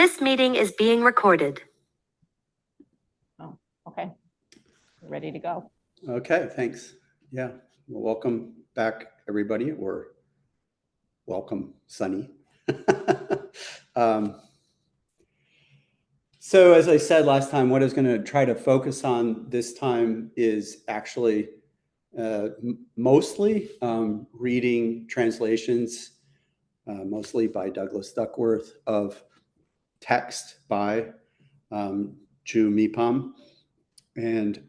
This meeting is being recorded. Oh, okay. Ready to go. Okay, thanks. Yeah, well, welcome back, everybody, or welcome, Sunny. So as I said last time, what I was going to try to focus on this time is actually mostly reading translations, mostly by Douglas Duckworth, of text by Ju Mipham. And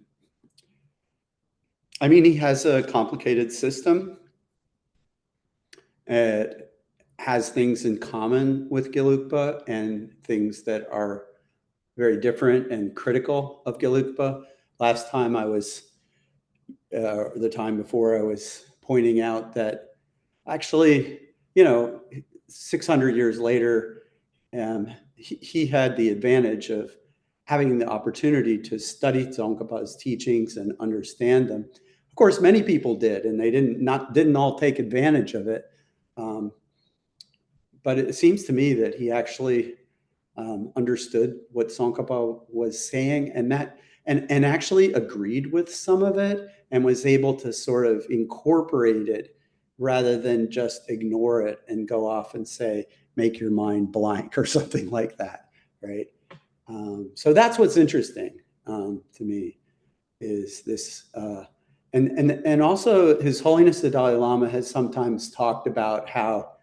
I mean, he has a complicated system. It has things in common with Gelugpa and things that are very different and critical of Gelugpa. Last time I was, the time before, I was pointing out that actually, 600 years later, he had the advantage of having the opportunity to study Tsongkhapa's teachings and understand them. Of course, many people did, and they didn't all take advantage of it. But it seems to me that he actually understood what Tsongkhapa was saying, and actually agreed with some of it, and was able to sort of incorporate it rather than just ignore it and go off and say, make your mind blank or something like that, right? So that's what's interesting to me, is this, and also His Holiness the Dalai Lama has sometimes talked about how,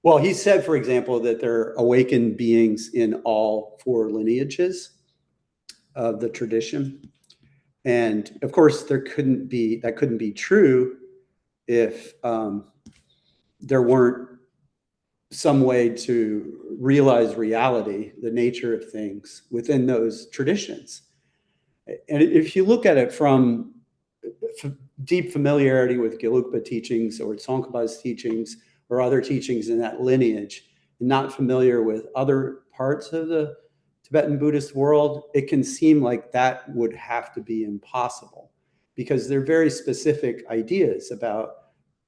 well, he said, for example, that there are awakened beings in all four lineages of the tradition. And of course, that couldn't be true if there weren't some way to realize reality, the nature of things within those traditions. And if you look at it from deep familiarity with Gelugpa teachings or Tsongkhapa's teachings or other teachings in that lineage, and not familiar with other parts of the Tibetan Buddhist world, it can seem like that would have to be impossible, because they're very specific ideas about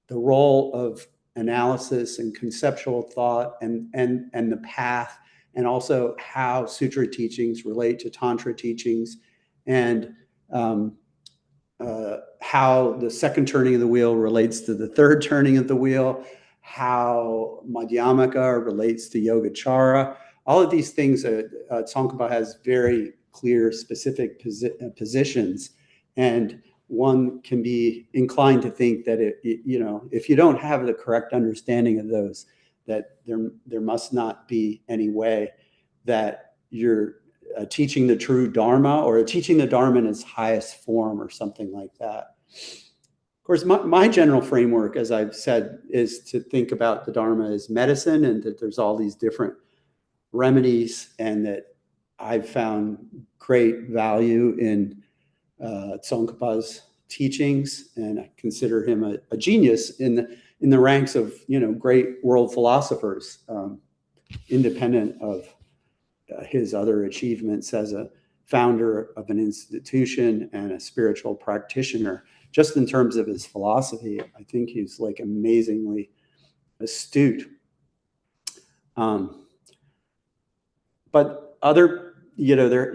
the role of analysis and conceptual thought and the path, and also how sutra teachings relate to tantra teachings, and how the second turning of the wheel relates to the third turning of the wheel, how Madhyamaka relates to Yogacara. All of these things, Tsongkhapa has very clear, specific positions, and one can be inclined to think that if you don't have the correct understanding of those, that there must not be any way that you're teaching the true Dharma, or teaching the Dharma in its highest form, or something like that. Of course, my general framework, as I've said, is to think about the Dharma as medicine, and that there's all these different remedies, and that I've found great value in Tsongkhapa's teachings, and I consider him a genius in the ranks of great world philosophers, independent of his other achievements as a founder of an institution and a spiritual practitioner. Just in terms of his philosophy, I think he's like amazingly astute. But other, there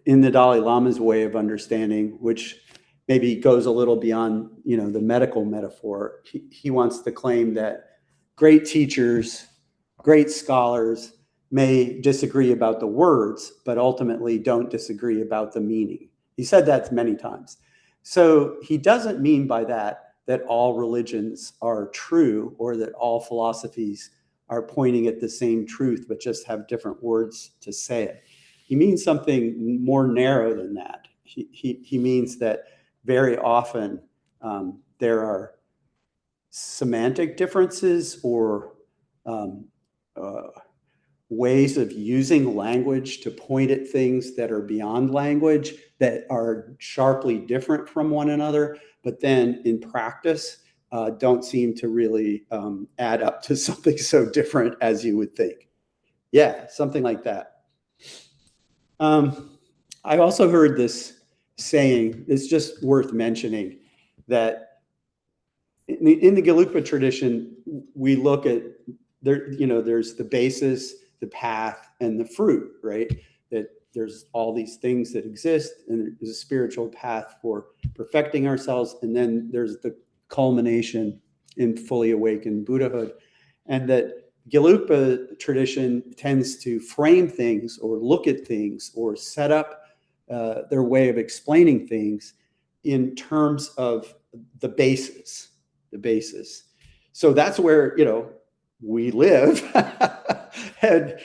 in the Dalai Lama's way of understanding, which maybe goes a little beyond, the medical metaphor, he wants to claim that great teachers, great scholars may disagree about the words, but ultimately don't disagree about the meaning. He said that many times. So he doesn't mean by that all religions are true, or that all philosophies are pointing at the same truth, but just have different words to say it. He means something more narrow than that. He means that very often there are semantic differences, or ways of using language to point at things that are beyond language, that are sharply different from one another, but then in practice don't seem to really add up to something so different as you would think. Yeah, something like that. I also heard this saying, it's just worth mentioning, that in the Gelugpa tradition, we look at, there's the basis, the path and the fruit, right? That there's all these things that exist, and there's a spiritual path for perfecting ourselves, and then there's the culmination in fully awakened Buddhahood. And that Gelugpa tradition tends to frame things or look at things or set up their way of explaining things in terms of the basis. So that's where, we live. and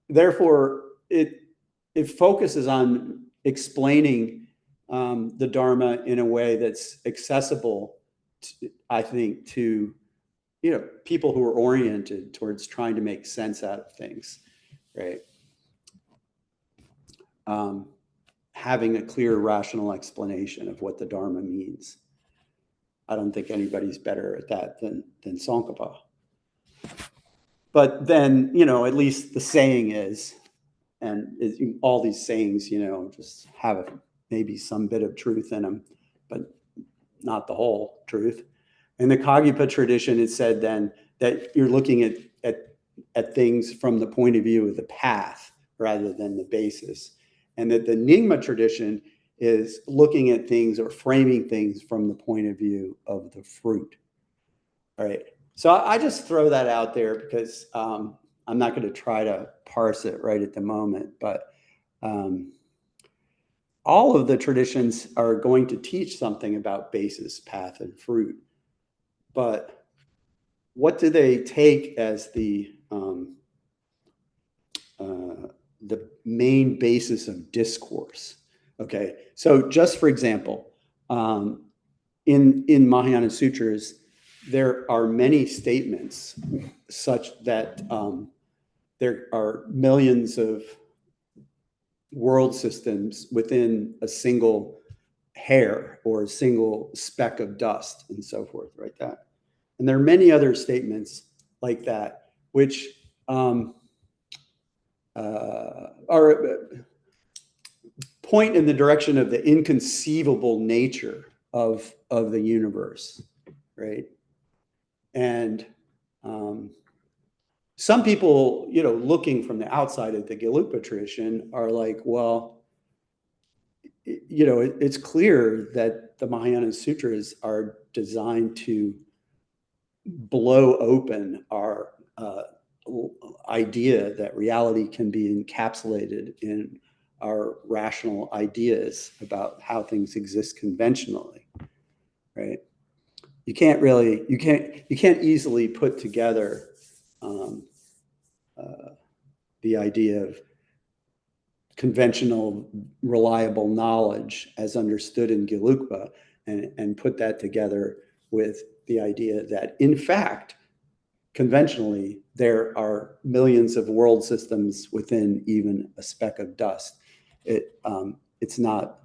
therefore it focuses on explaining the Dharma in a way that's accessible, I think, to people who are oriented towards trying to make sense out of things, right? Having a clear, rational explanation of what the Dharma means. I don't think anybody's better at that than Tsongkhapa. But then, at least the saying is, and all these sayings, just have maybe some bit of truth in them, but not the whole truth. In the Kagyapa tradition, it said then that you're looking at things from the point of view of the path rather than the basis. And that the Nyingma tradition is looking at things or framing things from the point of view of the fruit. All right. So I just throw that out there because I'm not going to try to parse it right at the moment, but all of the traditions are going to teach something about basis, path, and fruit. But what do they take as the main basis of discourse? Okay, so just for example, in Mahayana Sutras, there are many statements such that there are millions of world systems within a single hair or a single speck of dust and so forth, right? That. And there are many other statements like that, which point in the direction of the inconceivable nature of the universe, right? And some people, looking from the outside at the Gelugpa tradition are like, well, it's clear that the Mahayana Sutras are designed to blow open our idea that reality can be encapsulated in our rational ideas about how things exist conventionally, right? You can't easily put together the idea of conventional, reliable knowledge as understood in Gelugpa and put that together with the idea that, in fact, conventionally, there are millions of world systems within even a speck of dust. It's not,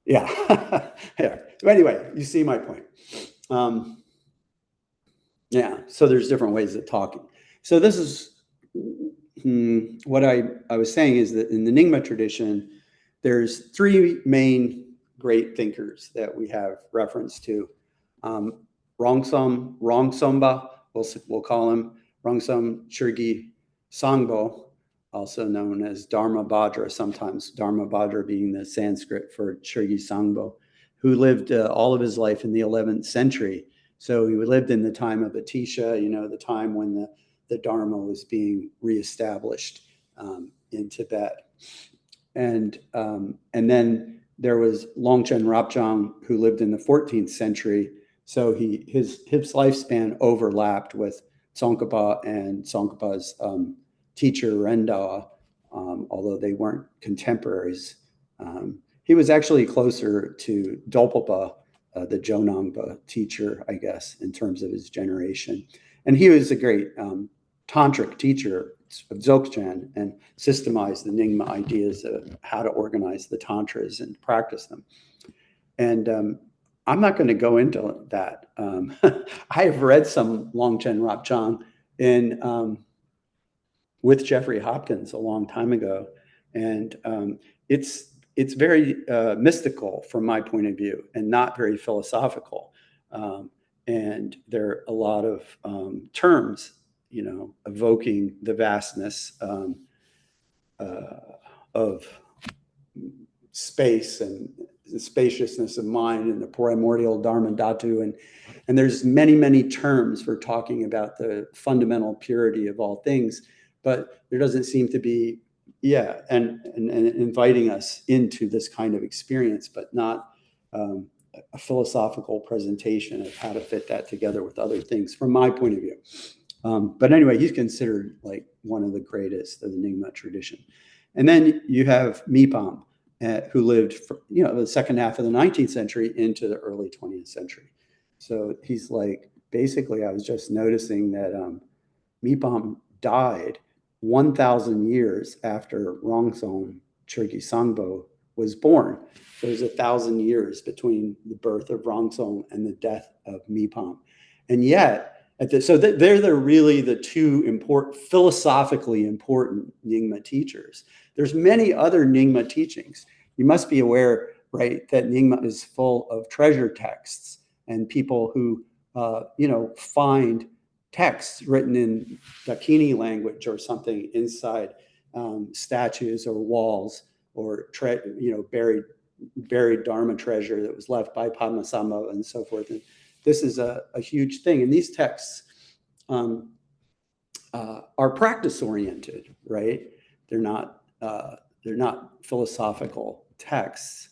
yeah. Yeah. But anyway, you see my point. Yeah, so there's different ways of talking. So this is what I was saying is that in the Nyingma tradition, there's three main great thinkers that we have reference to. Rongsomba, we'll call him Rongsum Churgi Sangbo, also known as Dharmabhadra, sometimes Dharmabhadra being the Sanskrit for Churgi Sangbo, who lived all of his life in the 11th century. So he lived in the time of Atisha, the time when the Dharma was being reestablished in Tibet. And then there was Longchen Rapjang, who lived in the 14th century. So his lifespan overlapped with Tsongkhapa and Tsongkhapa's teacher Rendawa, although they weren't contemporaries. He was actually closer to Dolpopa, the Jonangpa teacher, I guess, in terms of his generation. And he was a great tantric teacher of Dzogchen and systemized the Nyingma ideas of how to organize the tantras and practice them. And I'm not going to go into that. I have read some Longchen Rapjang with Jeffrey Hopkins a long time ago, and it's very mystical from my point of view and not very philosophical. And there are a lot of terms evoking the vastness of space and the spaciousness of mind and the primordial Dharma Dhatu. And there's many, many terms for talking about the fundamental purity of all things, but there doesn't seem to be, and inviting us into this kind of experience, but not a philosophical presentation of how to fit that together with other things from my point of view. But anyway, he's considered like one of the greatest of the Nyingma tradition. And then you have Mipham, who lived the second half of the 19th century into the early 20th century. So he's like, basically, I was just noticing that Mipham died 1,000 years after Rongzong Chögyal Sangpo was born. There's 1,000 years between the birth of Rongzong and the death of Mipham. And yet, they're really the two philosophically important Nyingma teachers. There's many other Nyingma teachings. You must be aware, right, that Nyingma is full of treasure texts and people who, find texts written in Dakini language or something inside statues or walls or buried Dharma treasure that was left by Padmasambhava and so forth. And this is a huge thing. And these texts are practice oriented, right? They're not philosophical texts.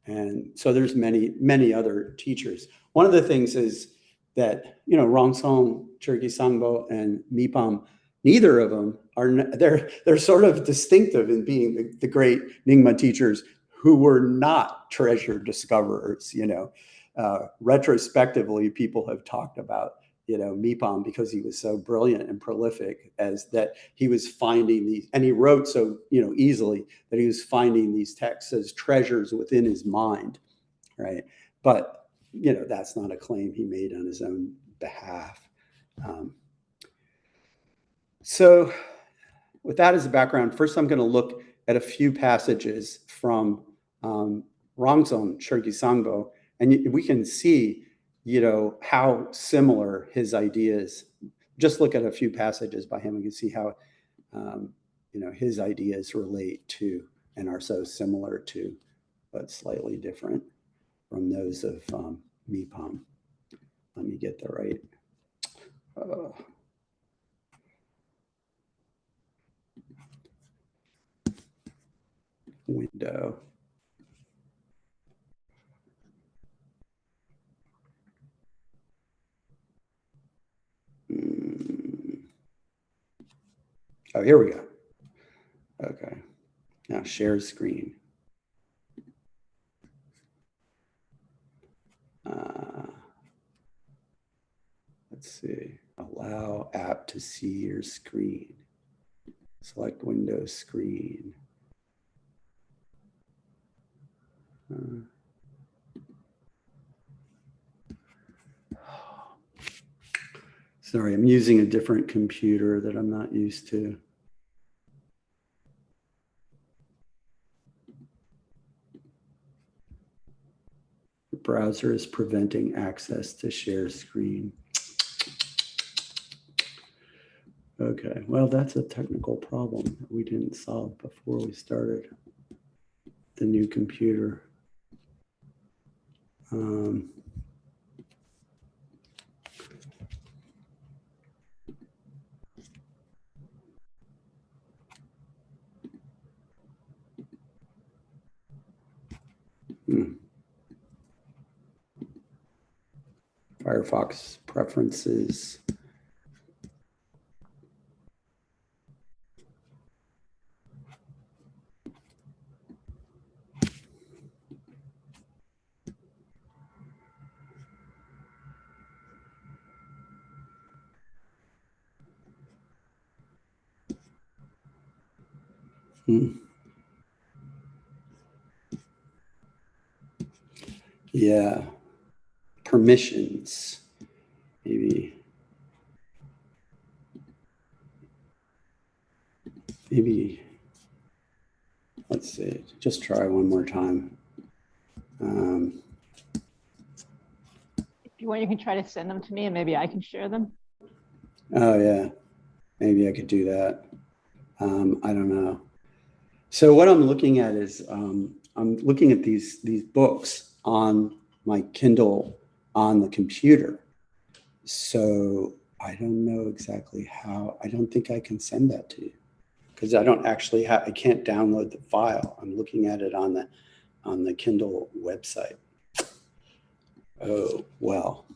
And so there's many, many other teachers. One of the things is that, Rongzong Chögyal Sangpo and Mipham, neither of them they're sort of distinctive in being the great Nyingma teachers who were not treasure discoverers. Retrospectively, people have talked about, Mipham, because he was so brilliant and prolific, as that he was finding these, and he wrote so, easily, that he was finding these texts as treasures within his mind, right? But, that's not a claim he made on his own behalf. So with that as a background, first I'm going to look at a few passages from Rongzong Chögyal Sangpo, and we can see, how similar his ideas. Just look at a few passages by him, and you can see how, his ideas relate to and are so similar to, but slightly different from those of Mipham. Let me get the right. Window. Oh, here we go. Okay. Now share screen. Let's see. Allow app to see your screen. Select Windows screen. Sorry, I'm using a different computer that I'm not used to. The browser is preventing access to share screen. Okay, well, that's a technical problem that we didn't solve before we started the new computer. Firefox preferences. Yeah, permissions, maybe, let's see, just try one more time. If you want, you can try to send them to me and maybe I can share them. Oh, yeah. Maybe I could do that. I don't know. So what I'm looking at is I'm looking at these books on my Kindle on the computer. So I don't know exactly how. I don't think I can send that to you because I don't actually have. I can't download the file. I'm looking at it on the Kindle website. Oh well,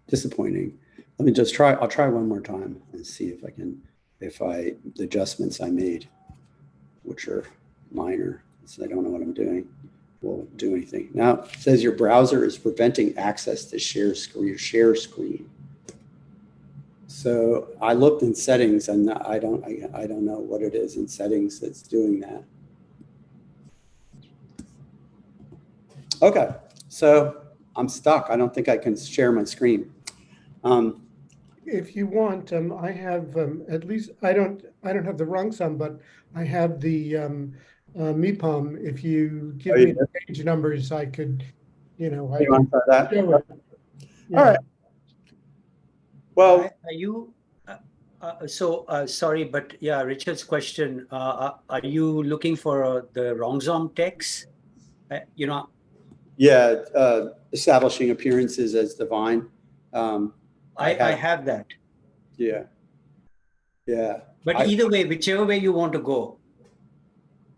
disappointing. Let me just try. I'll try one more time and see if I can. The adjustments I made, which are minor, so I don't know what I'm doing, will do anything. Now it says your browser is preventing access to your share screen. So I looked in settings and I don't know what it is in settings that's doing that. Okay, so I'm stuck. I don't think I can share my screen. If you want, I have at least I don't have the wrong sum, but I have the Mipham. If you give me the page numbers, I could, I You want to can try that? show it. All right. Well, Are you, sorry, but yeah, Richard's question, are you looking for the Rongzom text? yeah, establishing appearances as divine. I have that. Yeah. Yeah. But either way, whichever way you want to go.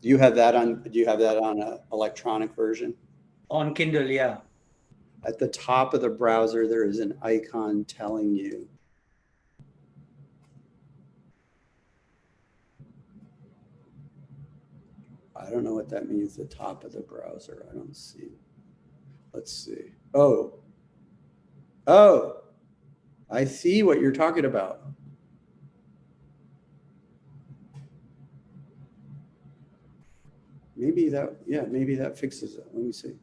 Do you have that on an electronic version? On Kindle, yeah. At the top of the browser, there is an icon telling you. I don't know what that means, the top of the browser. I don't see. Let's see. Oh, I see what you're talking about. Maybe that fixes it. Let me see.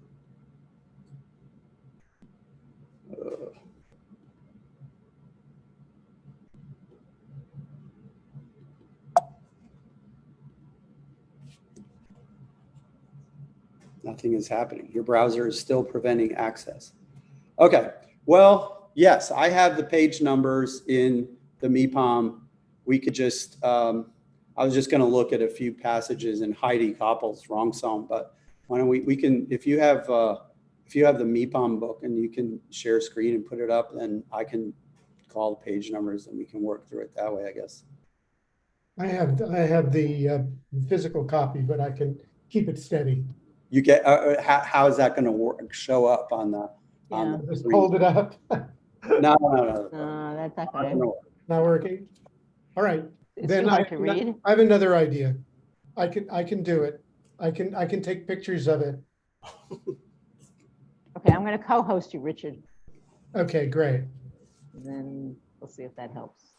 Nothing is happening. Your browser is still preventing access. Okay. Well, yes, I have the page numbers in the Mipham. We could just, I was just going to look at a few passages in Heidi Koppel's Rongzom, but why don't we can, if you have the Mipham book and you can share a screen and put it up, then I can call the page numbers and we can work through it that way, I guess. I have the physical copy, but I can keep it steady. You get, how is that going to work? Show up on the, Yeah. Just hold it up. No. That's not gonna, Not working. All right. it's Then too hard to read. I have another idea. I can do it. I can take pictures of it. Okay, I'm gonna co-host you, Richard, Okay, great. and then we'll see if that helps.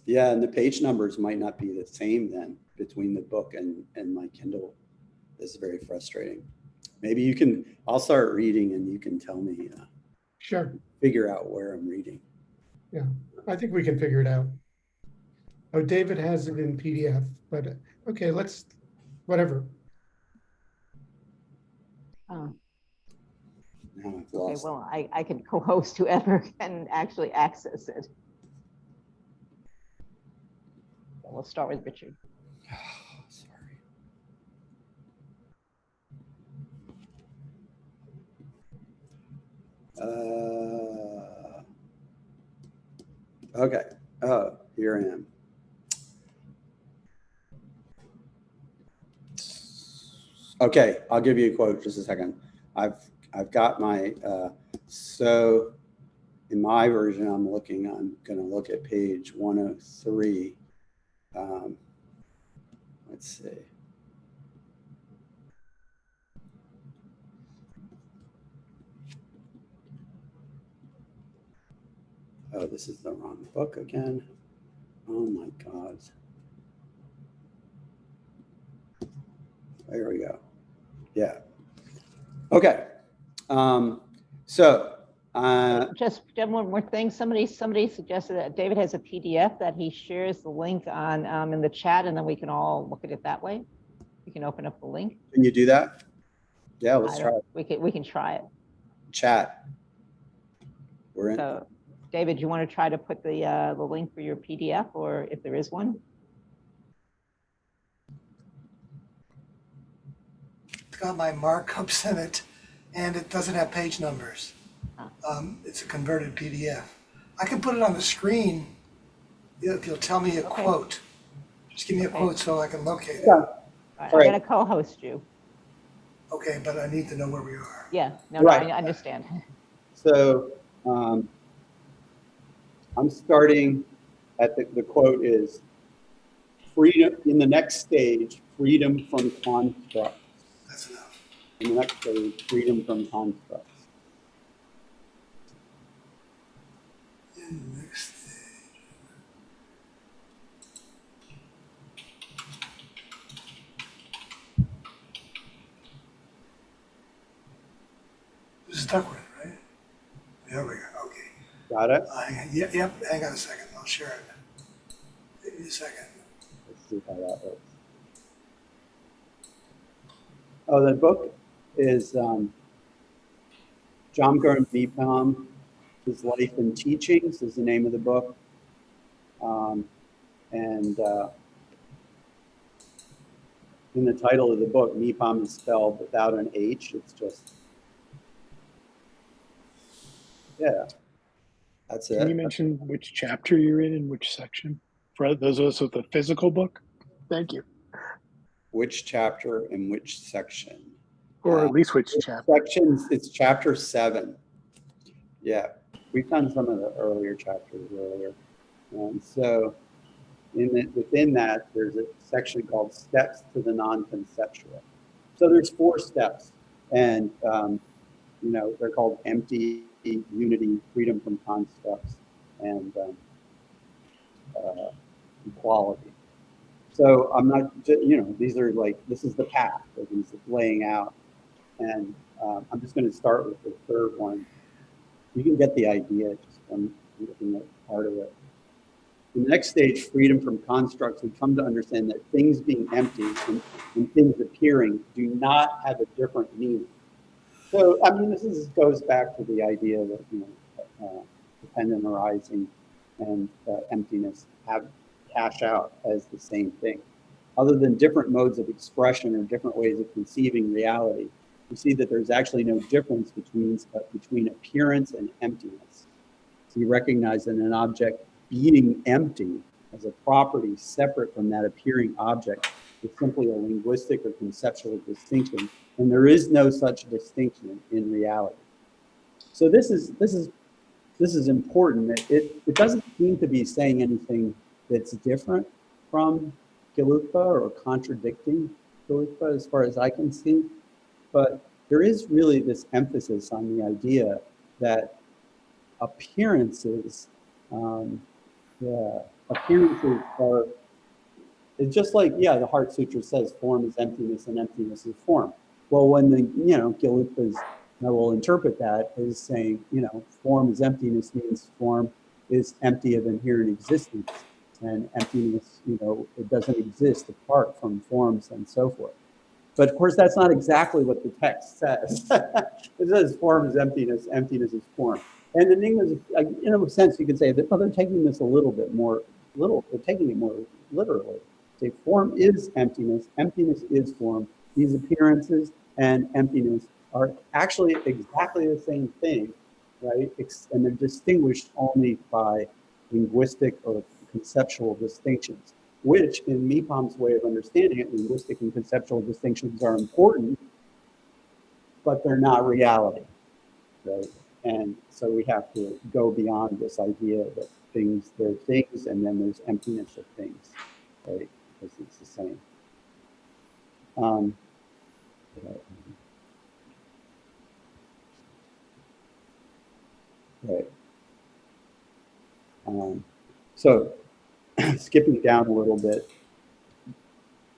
Yeah, and the page numbers might not be the same then between the book and my Kindle. This is very frustrating. Maybe I'll start reading and you can tell me, Sure. figure out where I'm reading. Yeah, I think we can figure it out. Oh, David has it in PDF, but okay, whatever. Oh, Now I've okay, lost. well, I can co-host whoever can actually access it. So we'll start with Richard. Sorry. Okay. Oh, here I am. Okay, I'll give you a quote just a second. I've got my so in my version I'm going to look at page 103. Let's see. Oh, this is the wrong book again. Oh my God. There we go. Yeah. Okay. Just one more thing. Somebody suggested that David has a PDF that he shares the link on in the chat, and then we can all look at it that way. We can open up the link. Can you do that? Yeah, let's try it. We can try it. Chat. We're in. So David, you want to try to put the link for your PDF, or if there is one? It's got my markups in it, and it doesn't have page numbers. It's a converted PDF. I can put it on the screen if you'll tell me a Okay. quote. Just give me a Okay. quote so I can locate it. Yeah. All right, I'm Right. going to co-host you. Okay, but I need to know where we are. Yeah, no, Right. I understand. So I'm starting at the quote is freedom in the next stage, freedom from constructs. That's enough. In the next stage, freedom from constructs. In the next stage. This is Duckworth, right? There we go. Okay. Got it? Yep. Hang on a second. I'll share it. Give me a second. Let's see how that works. Oh, the book is John Gurn Mipham, His Life and Teachings is the name of the book. And in the title of the book, Mipham is spelled without an H. It's just, yeah, that's Can you it. mention which chapter you're in and which section? For those of us with a physical book? Thank you. Which chapter and which section? Or at least which chapter. Sections, it's chapter 7. Yeah, we've done some of the earlier chapters earlier. And so within that, there's a section called Steps to the Non-Conceptual. So there's 4 steps, and they're called empty, unity, freedom from constructs, and equality. So I'm not, these are like, this is the path that he's laying out. And I'm just going to start with the 3rd one. You can get the idea just from looking at part of it. In the next stage, freedom from constructs, we come to understand that things being empty and things appearing do not have a different meaning. So, I mean, this goes back to the idea that, dependent arising and emptiness cash out as the same thing. Other than different modes of expression or different ways of conceiving reality, we see that there's actually no difference between appearance and emptiness. So you recognize that an object being empty as a property separate from that appearing object is simply a linguistic or conceptual distinction, and there is no such distinction in reality. So this is important. It doesn't seem to be saying anything that's different from Gelugpa or contradicting Gelugpa as far as I can see, but there is really this emphasis on the idea that appearances are, it's just like, the Heart Sutra says form is emptiness and emptiness is form. Well, when the, Gelugpas will interpret that as saying, form is emptiness means form is empty of inherent existence, and emptiness, it doesn't exist apart from forms and so forth. But of course, that's not exactly what the text says. It says form is emptiness, emptiness is form. And the thing is, in a sense, you could say that, well, they're taking this they're taking it more literally. Say form is emptiness, emptiness is form. These appearances and emptiness are actually exactly the same thing, right? And they're distinguished only by linguistic or conceptual distinctions, which in Mipham's way of understanding it, linguistic and conceptual distinctions are important, but they're not reality, right? And so we have to go beyond this idea that there are things and then there's emptiness of things, right? Because it's the same. Right. So skipping down a little bit,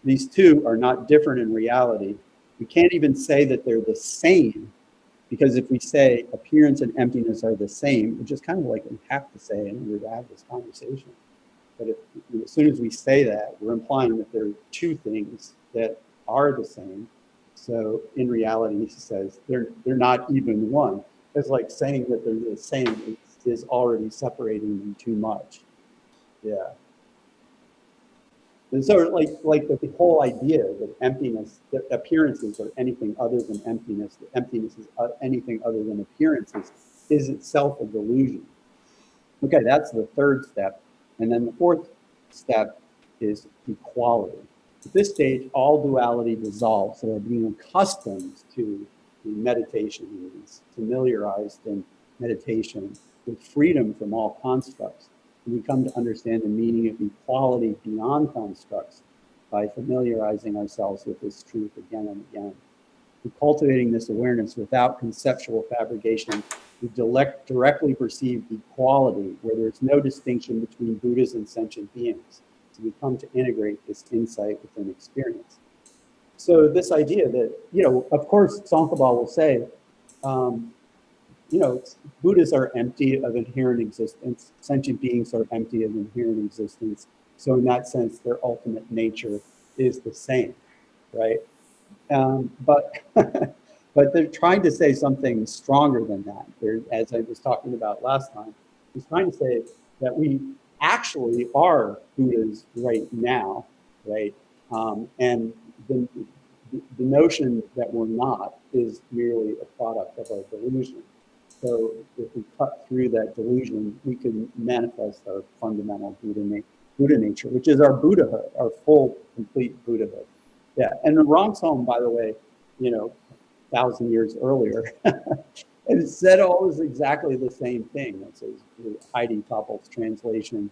these two are not different in reality. We can't even say that they're the same, because if we say appearance and emptiness are the same, which is kind of like we have to say in order to have this conversation. But as soon as we say that, we're implying that there are two things that are the same. So in reality, he says they're not even one. It's like saying that they're the same. It's is already separating them too much. Yeah. And so like the whole idea that emptiness, that appearances are anything other than emptiness, that emptiness is anything other than appearances, is itself a delusion. Okay, that's the third step. And then the fourth step is equality. At this stage, all duality dissolves. So being accustomed to meditation means, familiarized in meditation with freedom from all constructs. And we come to understand the meaning of equality beyond constructs by familiarizing ourselves with this truth again and again. And cultivating this awareness without conceptual fabrication, we directly perceive equality where there's no distinction between Buddhas and sentient beings. So we come to integrate this insight within experience. So this idea that, you know, of course, Tsongkhapa will say, you know, Buddhas are empty of inherent existence. Sentient beings are empty of inherent existence. So in that sense, their ultimate nature is the same, right? But but they're trying to say something stronger than that. They're, as I was talking about last time, he's trying to say that we actually are Buddhas right now, right? And the notion that we're not is merely a product of our delusion. So if we cut through that delusion, we can manifest our fundamental Buddha nature, which is our Buddhahood, our full, complete Buddhahood. Yeah, and the Rongsom, by the way, you know, 1,000 years earlier, it said always exactly the same thing. That's Heidi Toppel's translation.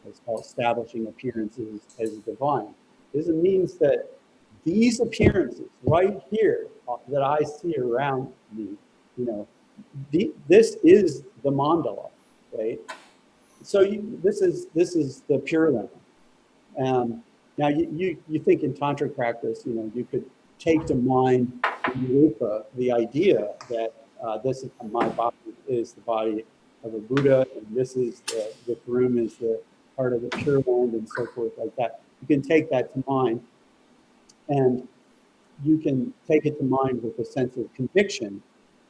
It's called establishing appearances as divine. This means that these appearances right here that I see around me, you know, this is the mandala, right? So this is the Pure Land. Now you think in tantric practice, you know, you could take to mind the idea that this is my body is the body of a Buddha, and this is the room is the part of the Pure Land, and so forth like that. You can take that to mind, and you can take it to mind with a sense of conviction,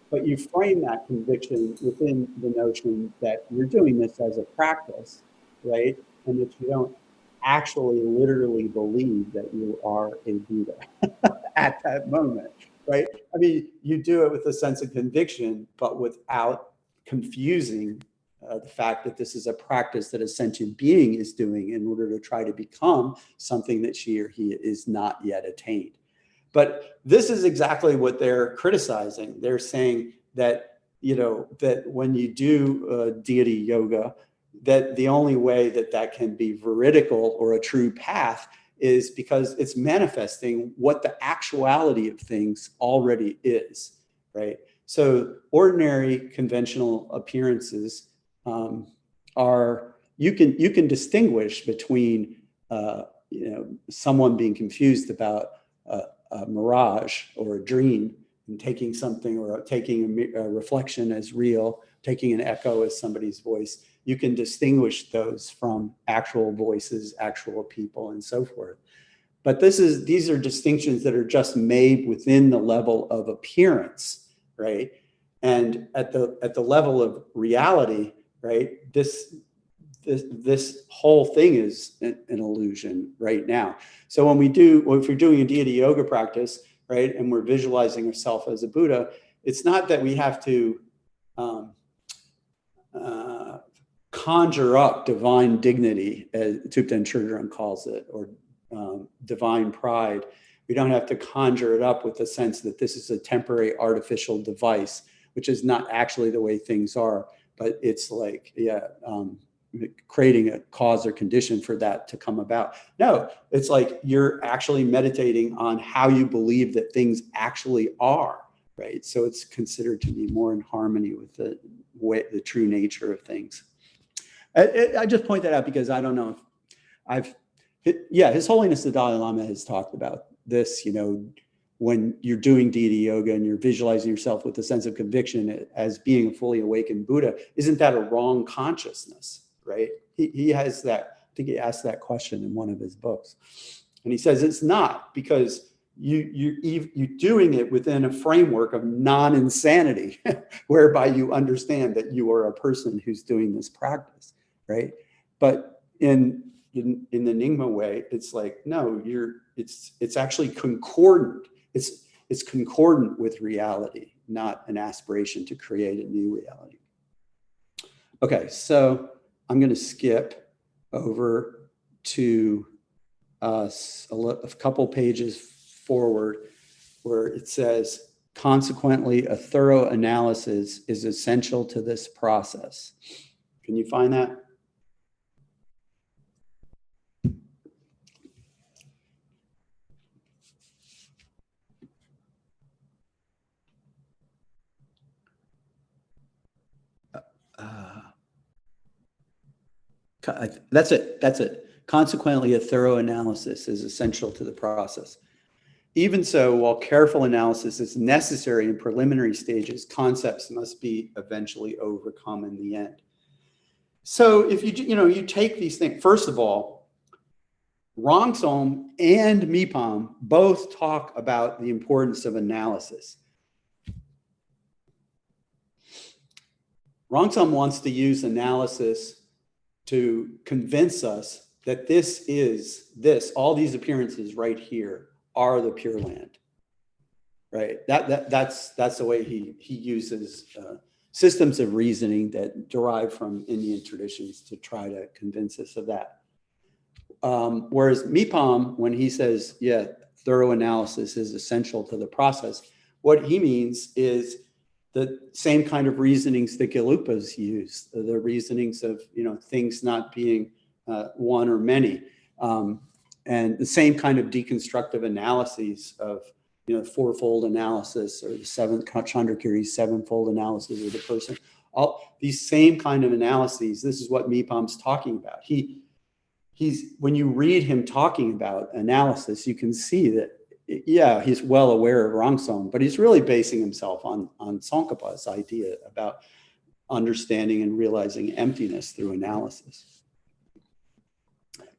but you frame that conviction within the notion that you're doing this as a practice, right? And that you don't actually literally believe that you are a Buddha at that moment, right? I mean, you do it with a sense of conviction, but without confusing the fact that this is a practice that a sentient being is doing in order to try to become something that she or he is not yet attained. But this is exactly what they're criticizing. They're saying that, you know, that when you do deity yoga, that the only way that that can be veridical or a true path is because it's manifesting what the actuality of things already is, right? So ordinary conventional appearances are, you can distinguish between, you know, someone being confused about a mirage or a dream and taking something or taking a reflection as real, taking an echo as somebody's voice. You can distinguish those from actual voices, actual people, and so forth. But these are distinctions that are just made within the level of appearance, right? And at the level of reality, right? This whole thing is an illusion right now. So if we're doing a deity yoga practice, right, and we're visualizing ourselves as a Buddha, it's not that we have to conjure up divine dignity, as Thupten Chodron calls it, or divine pride. We don't have to conjure it up with the sense that this is a temporary artificial device, which is not actually the way things are, but it's like, creating a cause or condition for that to come about. No, it's like you're actually meditating on how you believe that things actually are, right? So it's considered to be more in harmony with the true nature of things. I just point that out because I don't know if His Holiness the Dalai Lama has talked about this, you know, when you're doing deity yoga and you're visualizing yourself with a sense of conviction as being a fully awakened Buddha, isn't that a wrong consciousness, right? He has that, I think he asked that question in one of his books. And he says it's not, because you're doing it within a framework of non-insanity, whereby you understand that you are a person who's doing this practice, right? But in the Nyingma way, it's like, no, it's actually concordant. It's concordant with reality, not an aspiration to create a new reality. Okay, so I'm going to skip over to a couple pages forward where it says, consequently, a thorough analysis is essential to this process. Can you find that? That's it. Consequently, a thorough analysis is essential to the process. Even so, while careful analysis is necessary in preliminary stages, concepts must be eventually overcome in the end. So if you take these things, first of all, Rongsom and Mipham both talk about the importance of analysis. Rongsom wants to use analysis to convince us that all these appearances right here are the Pure Land, right? That's the way he uses systems of reasoning that derive from Indian traditions to try to convince us of that. Whereas Mipham, when he says, yeah, thorough analysis is essential to the process, what he means is the same kind of reasonings that Gelugpas use, the reasonings of things not being one or many, and the same kind of deconstructive analyses of fourfold analysis, or the seventh Chandrakiri's sevenfold analysis of the person. All these same kind of analyses. This is what Mipham's talking about. He's when you read him talking about analysis, you can see that, yeah, he's well aware of Rongsom, but he's really basing himself on Tsongkhapa's idea about understanding and realizing emptiness through analysis.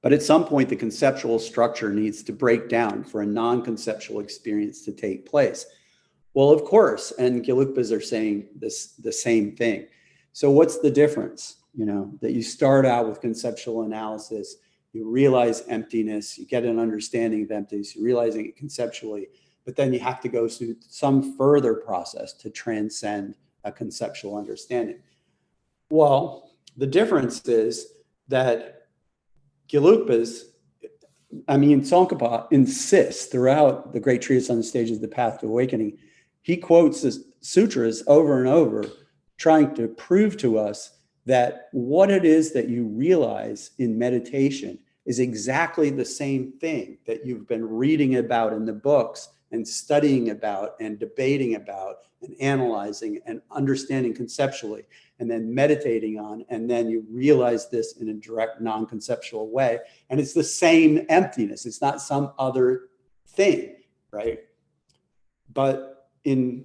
But at some point, the conceptual structure needs to break down for a non-conceptual experience to take place. Well, of course, and Gelugpas are saying the same thing. So what's the difference? That you start out with conceptual analysis, you realize emptiness, you get an understanding of emptiness, you're realizing it conceptually, but then you have to go through some further process to transcend a conceptual understanding. Well, the difference is that Tsongkhapa insists throughout the Great Treatise on the Stages of the Path to Awakening, he quotes the sutras over and over, trying to prove to us that what it is that you realize in meditation is exactly the same thing that you've been reading about in the books and studying about and debating about and analyzing and understanding conceptually and then meditating on, and then you realize this in a direct non-conceptual way. And it's the same emptiness. It's not some other thing, right? But it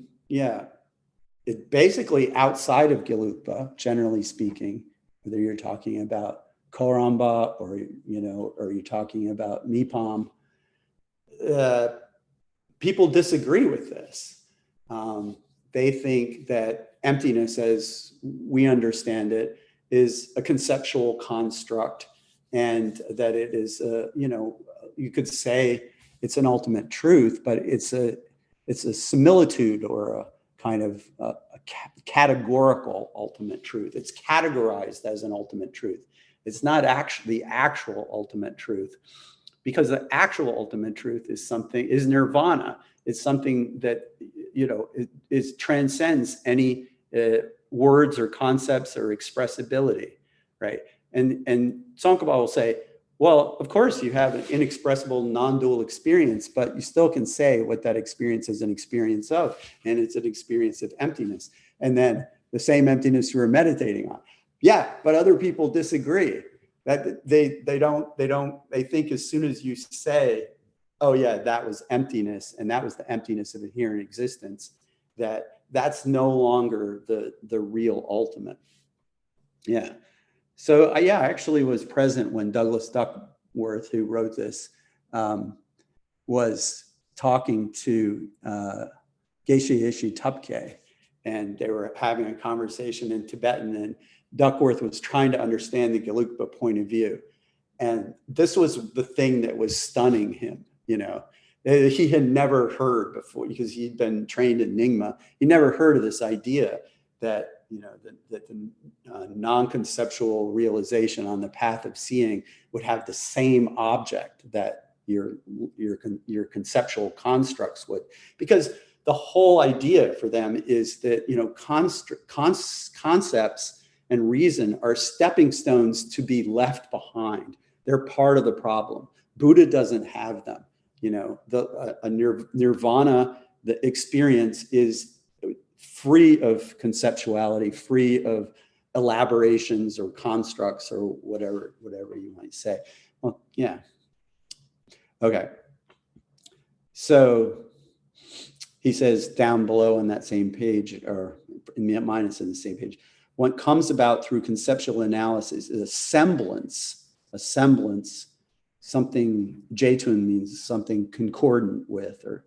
basically outside of Gelugpa, generally speaking, whether you're talking about Karamba or you're talking about Mipham, people disagree with this. They think that emptiness, as we understand it, is a conceptual construct, and that it is, you could say it's an ultimate truth, but it's a similitude or a kind of a categorical ultimate truth. It's categorized as an ultimate truth. It's not actually the actual ultimate truth, because the actual ultimate truth is nirvana. It's something that it transcends any words or concepts or expressibility, right? And Tsongkhapa will say, well, of course you have an inexpressible non-dual experience, but you still can say what that experience is an experience of, and it's an experience of emptiness. And then the same emptiness you were meditating on. Yeah, but other people disagree. That they think as soon as you say, oh yeah, that was emptiness, and that was the emptiness of inherent existence, that's no longer the real ultimate. Yeah. So I actually was present when Douglas Duckworth, who wrote this, was talking to Geshe Yeshe Tupke, and they were having a conversation in Tibetan, and Duckworth was trying to understand the Gelugpa point of view. And this was the thing that was stunning him, you know. He had never heard before, because he'd been trained in Nyingma. He never heard of this idea that, you know, that the non-conceptual realization on the path of seeing would have the same object that your conceptual constructs would. Because the whole idea for them is that, you know, concepts and reason are stepping stones to be left behind. They're part of the problem. Buddha doesn't have them. You know, nirvana, the experience is free of conceptuality, free of elaborations or constructs or whatever you might say. Well, yeah. Okay. So he says down below on that same page, or minus in the same page, what comes about through conceptual analysis is a semblance, something, Jatun means something concordant with, or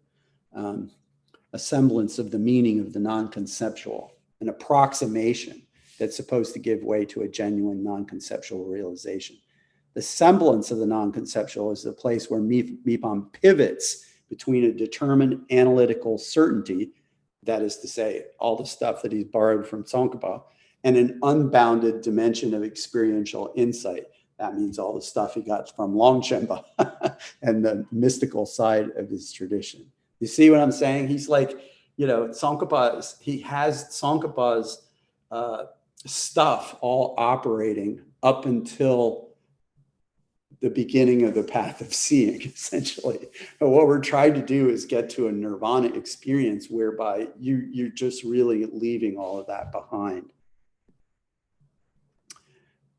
a semblance of the meaning of the non-conceptual, an approximation that's supposed to give way to a genuine non-conceptual realization. The semblance of the non-conceptual is the place where Mipham pivots between a determined analytical certainty, that is to say, all the stuff that he's borrowed from Tsongkhapa, and an unbounded dimension of experiential insight. That means all the stuff he got from Longchenpa and the mystical side of his tradition. You see what I'm saying? He's like, you know, he has Tsongkhapa's stuff all operating up until the beginning of the path of seeing, essentially. But what we're trying to do is get to a nirvana experience whereby you're just really leaving all of that behind.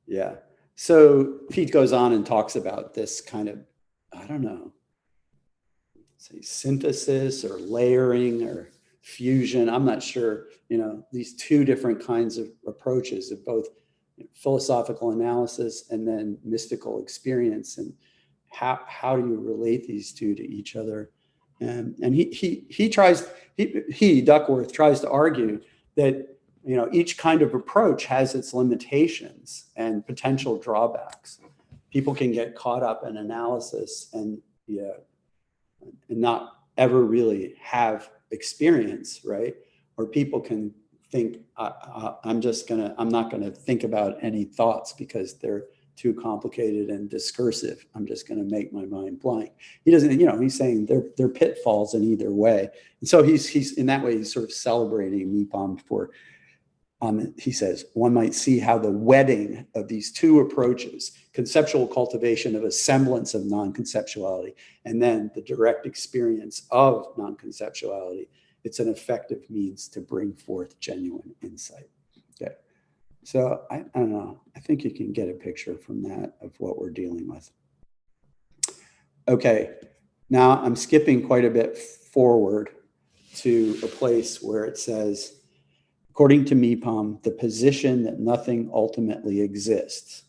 Yeah. So Pete goes on and talks about this kind of, I don't know, say synthesis or layering or fusion. I'm not sure, you know, these two different kinds of approaches of both philosophical analysis and then mystical experience, and how do you relate these two to each other? And Duckworth tries to argue that, you know, each kind of approach has its limitations and potential drawbacks. People can get caught up in analysis and not ever really have experience, right? Or people can think, I'm not gonna think about any thoughts because they're too complicated and discursive. I'm just gonna make my mind blank. He doesn't, you know, he's saying they're pitfalls in either way. And so he's in that way, he's sort of celebrating Mipham for, he says, one might see how the wedding of these two approaches, conceptual cultivation of a semblance of non-conceptuality, and then the direct experience of non-conceptuality, it's an effective means to bring forth genuine insight. Okay. So I don't know, I think you can get a picture from that of what we're dealing with. Okay, now I'm skipping quite a bit forward to a place where it says, according to Mipham, the position that nothing ultimately exists.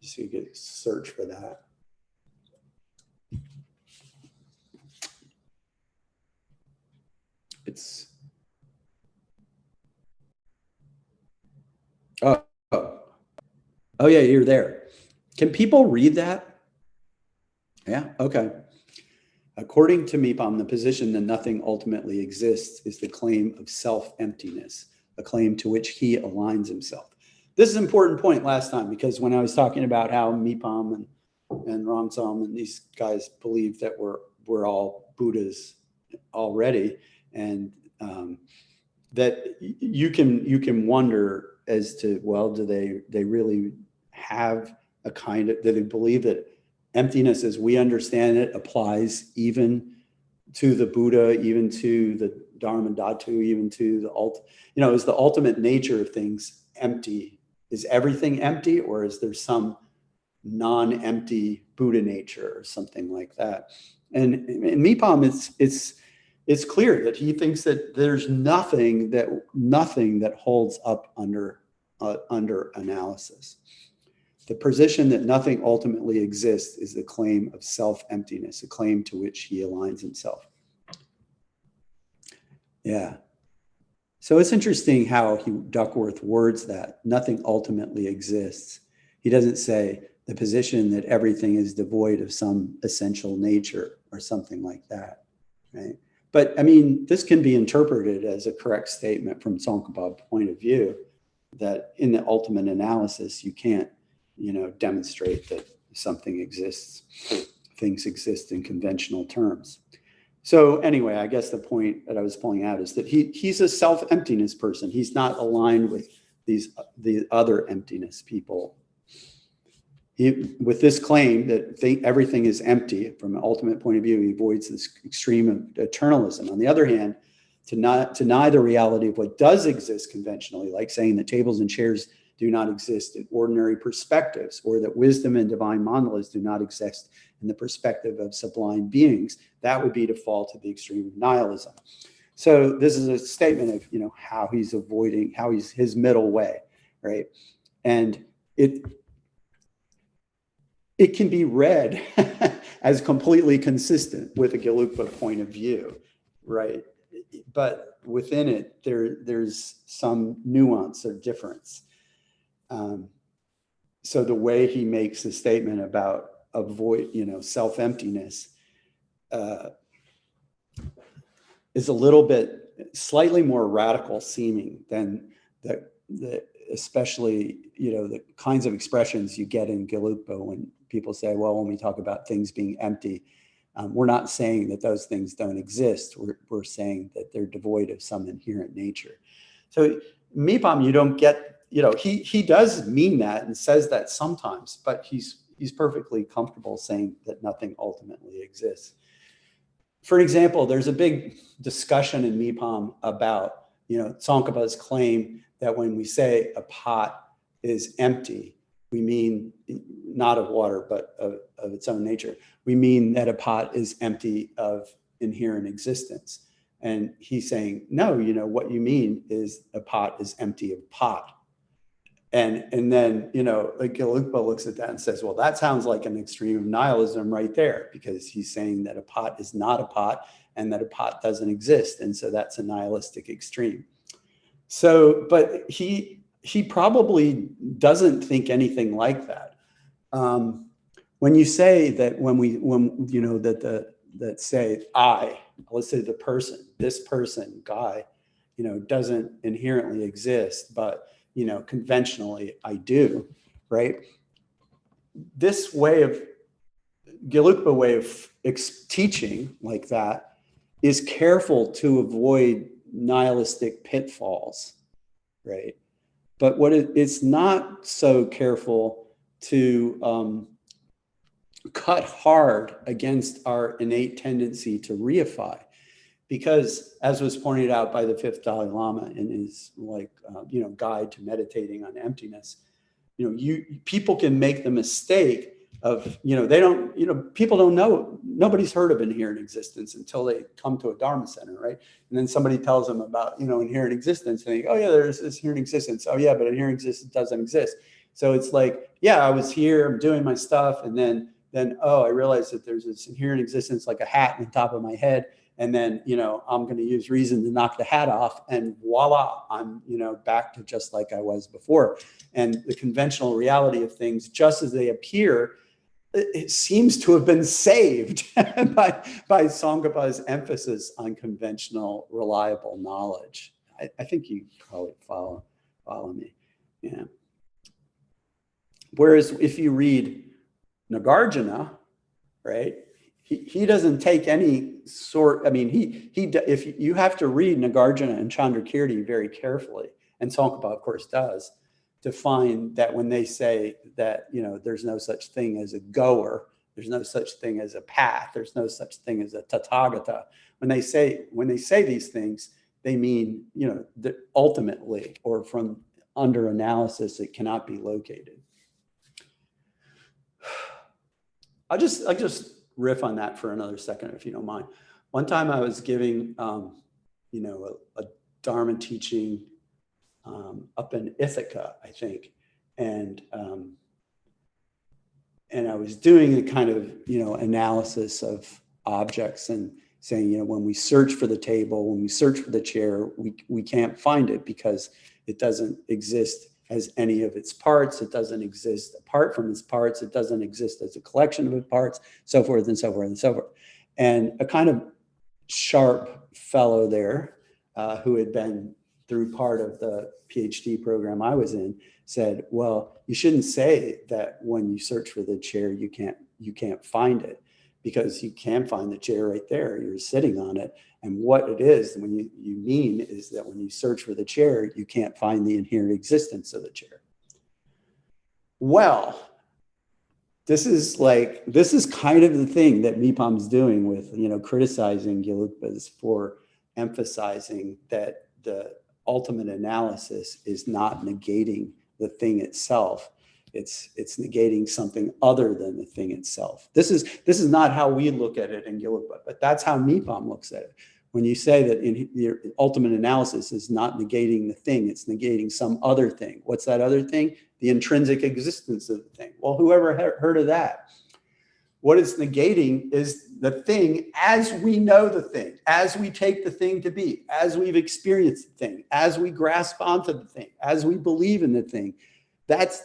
So you can search for that. It's, oh yeah, you're there. Can people read that? Yeah, okay. According to Mipham, the position that nothing ultimately exists is the claim of self-emptiness, a claim to which he aligns himself. This is an important point last time, because when I was talking about how Mipham and Ramsam and these guys believe that we're all Buddhas already, and that you can wonder as to, well, do they really have a kind of, do they believe that emptiness as we understand it applies even to the Buddha, even to the Dharma Dhatu, even to the is the ultimate nature of things empty? Is everything empty, or is there some non-empty Buddha nature or something like that? And in Mipham, it's clear that he thinks that there's nothing that holds up under analysis. The position that nothing ultimately exists is the claim of self-emptiness, a claim to which he aligns himself. Yeah. So it's interesting how Duckworth words that nothing ultimately exists. He doesn't say the position that everything is devoid of some essential nature or something like that, right? But I mean, this can be interpreted as a correct statement from Tsongkhapa's point of view, that in the ultimate analysis, you can't, demonstrate that something exists, things exist in conventional terms. So anyway, I guess the point that I was pulling out is that he's a self-emptiness person. He's not aligned with the other emptiness people. With this claim that everything is empty from an ultimate point of view, he avoids this extreme of eternalism. On the other hand, to not deny the reality of what does exist conventionally, like saying that tables and chairs do not exist in ordinary perspectives, or that wisdom and divine monoliths do not exist in the perspective of sublime beings, that would be to fall to the extreme of nihilism. So this is a statement of how he's avoiding, how he's his middle way, right? And it can be read as completely consistent with a Gelugpa point of view, right? But within it, there's some nuance or difference. So the way he makes the statement about avoid, self-emptiness is a little bit slightly more radical seeming than the especially, the kinds of expressions you get in Gelugpa when people say, well, when we talk about things being empty, we're not saying that those things don't exist. We're saying that they're devoid of some inherent nature. So Mipham, you don't get, he does mean that and says that sometimes, but he's perfectly comfortable saying that nothing ultimately exists. For example, there's a big discussion in Mipham about, Tsongkhapa's claim that when we say a pot is empty, we mean not of water, but of its own nature. We mean that a pot is empty of inherent existence. And he's saying, no, what you mean is a pot is empty of pot. And then, like Gelugpa looks at that and says, well, that sounds like an extreme of nihilism right there, because he's saying that a pot is not a pot and that a pot doesn't exist. And so that's a nihilistic extreme. So, but he probably doesn't think anything like that. When you say that that say let's say the person, this person, Guy, doesn't inherently exist, but conventionally I do, right? This way of Gelugpa way of teaching like that is careful to avoid nihilistic pitfalls, right? But it's not so careful to cut hard against our innate tendency to reify. Because, as was pointed out by the fifth Dalai Lama in his guide to meditating on emptiness, people can make the mistake of people don't know, nobody's heard of inherent existence until they come to a Dharma center, right? And then somebody tells them about inherent existence, and they go, oh yeah, there's this inherent existence. Oh yeah, but inherent existence doesn't exist. So it's like, yeah, I was here, I'm doing my stuff, and then oh, I realized that there's this inherent existence like a hat on the top of my head. And then, I'm going to use reason to knock the hat off, and voila, I'm, back to just like I was before. And the conventional reality of things, just as they appear, it seems to have been saved by Tsongkhapa's emphasis on conventional, reliable knowledge. I think you probably follow me. Yeah. Whereas if you read Nagarjuna, right? He doesn't take any sort. I mean, if you have to read Nagarjuna and Chandrakirti very carefully, and Tsongkhapa of course does, to find that when they say that there's no such thing as a goer, there's no such thing as a path, there's no such thing as a tathagata. When they say these things, they mean that ultimately, or from under analysis, it cannot be located. I'll just riff on that for another second, if you don't mind. One time I was giving, a Dharma teaching up in Ithaca, I think, and I was doing a kind of analysis of objects, and saying, you know, when we search for the table, when we search for the chair, we can't find it because it doesn't exist as any of its parts. It doesn't exist apart from its parts. It doesn't exist as a collection of its parts, so forth and so forth and so forth. And a kind of sharp fellow there who had been through part of the PhD program I was in said, well, you shouldn't say that when you search for the chair, you can't find it, because you can find the chair right there. You're sitting on it. And what it is, when you mean is that when you search for the chair, you can't find the inherent existence of the chair. Well, this is kind of the thing that Mipham's doing with, you know, criticizing Gelugpas for emphasizing that the ultimate analysis is not negating the thing itself. It's negating something other than the thing itself. This is not how we look at it in Gelugpa, but that's how Mipham looks at it. When you say that in the ultimate analysis is not negating the thing, it's negating some other thing. What's that other thing? The intrinsic existence of the thing. Well, whoever heard of that? What it's negating is the thing as we know the thing, as we take the thing to be, as we've experienced the thing, as we grasp onto the thing, as we believe in the thing. That's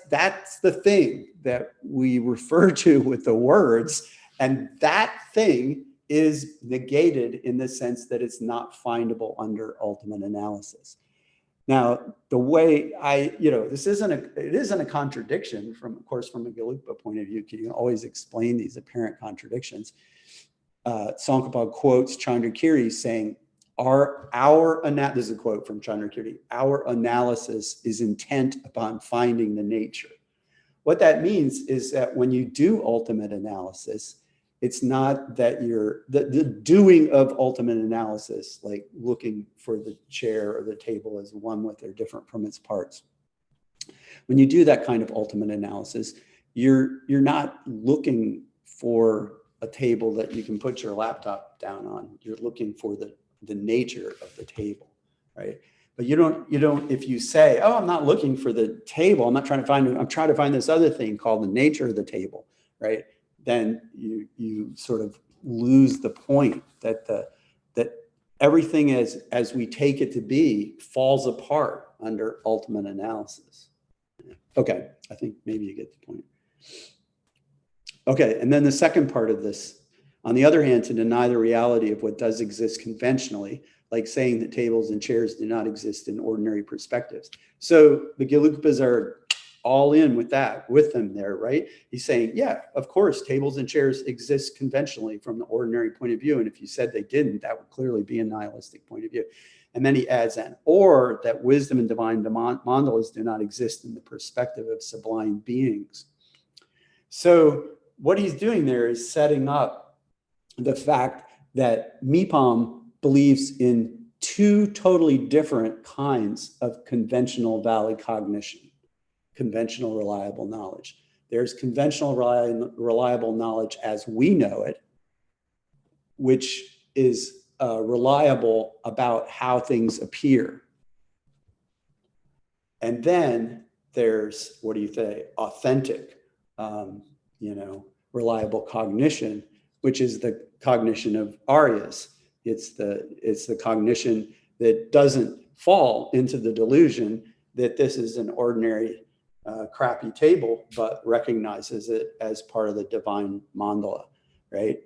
the thing that we refer to with the words, and that thing is negated in the sense that it's not findable under ultimate analysis. Now, the way it isn't a contradiction from, of course, from a Gelugpa point of view. You can always explain these apparent contradictions. Tsongkhapa quotes Chandrakiri saying, this is a quote from Chandrakiri, our analysis is intent upon finding the nature. What that means is that when you do ultimate analysis, it's not that the doing of ultimate analysis, like looking for the chair or the table as one with their different from its parts. When you do that kind of ultimate analysis, you're not looking for a table that you can put your laptop down on. You're looking for the nature of the table, right? But you don't, if you say, oh, I'm not looking for the table, I'm trying to find this other thing called the nature of the table, right? Then you sort of lose the point that that everything as we take it to be falls apart under ultimate analysis. Okay, I think maybe you get the point. Okay, and then the second part of this, on the other hand, to deny the reality of what does exist conventionally, like saying that tables and chairs do not exist in ordinary perspectives. So the Gelugpas are all in with them there, right? He's saying, yeah, of course, tables and chairs exist conventionally from the ordinary point of view. And if you said they didn't, that would clearly be a nihilistic point of view. And then he adds in, or that wisdom and divine mandalas do not exist in the perspective of sublime beings. So what he's doing there is setting up the fact that Mipham believes in two totally different kinds of conventional valid cognition. Conventional reliable knowledge. There's conventional reliable knowledge as we know it, which is reliable about how things appear. And then there's, what do you say, authentic, reliable cognition, which is the cognition of Aryas. It's the cognition that doesn't fall into the delusion that this is an ordinary crappy table, but recognizes it as part of the divine mandala, right?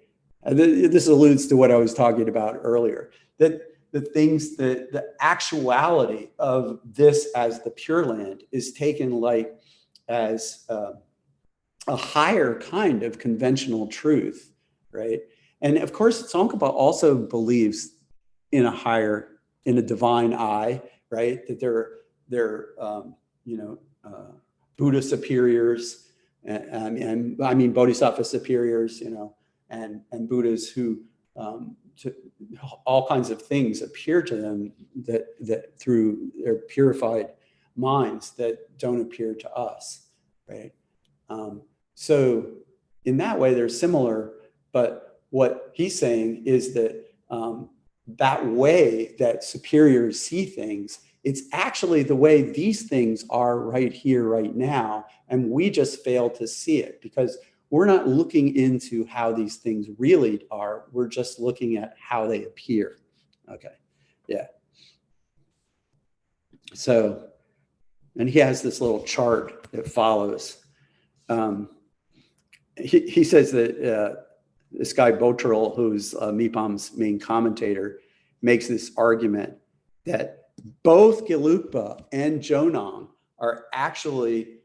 And this alludes to what I was talking about earlier, that the actuality of this as the Pure Land is taken like as a higher kind of conventional truth, right? And of course, Tsongkhapa also believes in a divine eye, right? That they're Buddha superiors, and I mean Bodhisattva superiors, and Buddhas who all kinds of things appear to them that through their purified minds that don't appear to us, right? So in that way, they're similar, but what he's saying is that that way that superiors see things, it's actually the way these things are right here, right now, and we just fail to see it because we're not looking into how these things really are. We're just looking at how they appear. Okay, yeah. So, and he has this little chart that follows. He says that this guy Botrel, who's Mipham's main commentator, makes this argument that both Gelugpa and Jonang are actually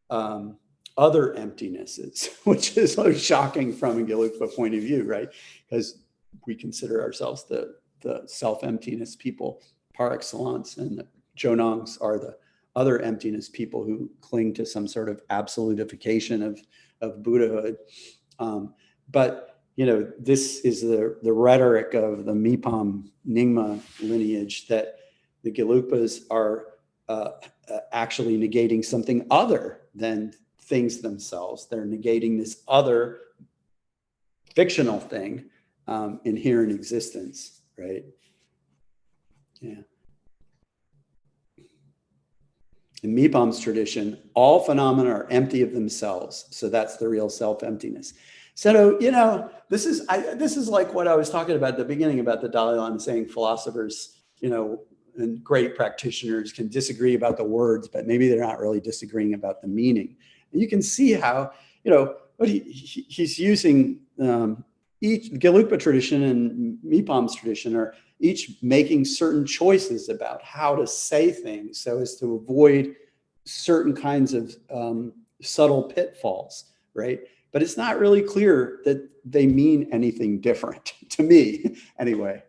other emptinesses, which is so shocking from a Gelugpa point of view, right? Because we consider ourselves the self-emptiness people par excellence, and the Jonangs are the other emptiness people who cling to some sort of absolutification of Buddhahood. But, you know, this is the rhetoric of the Mipham Nyingma lineage, that the Gelugpas are actually negating something other than things themselves. They're negating this other fictional thing, inherent existence, right? Yeah. In Mipham's tradition, all phenomena are empty of themselves. So that's the real self-emptiness. So, you know, this is like what I was talking about at the beginning about the Dalai Lama saying philosophers, you know, and great practitioners can disagree about the words, but maybe they're not really disagreeing about the meaning. And you can see how, you know, what he's using each Gelugpa tradition and Mipham's tradition are each making certain choices about how to say things so as to avoid certain kinds of subtle pitfalls, right? But it's not really clear that they mean anything different to me, anyway.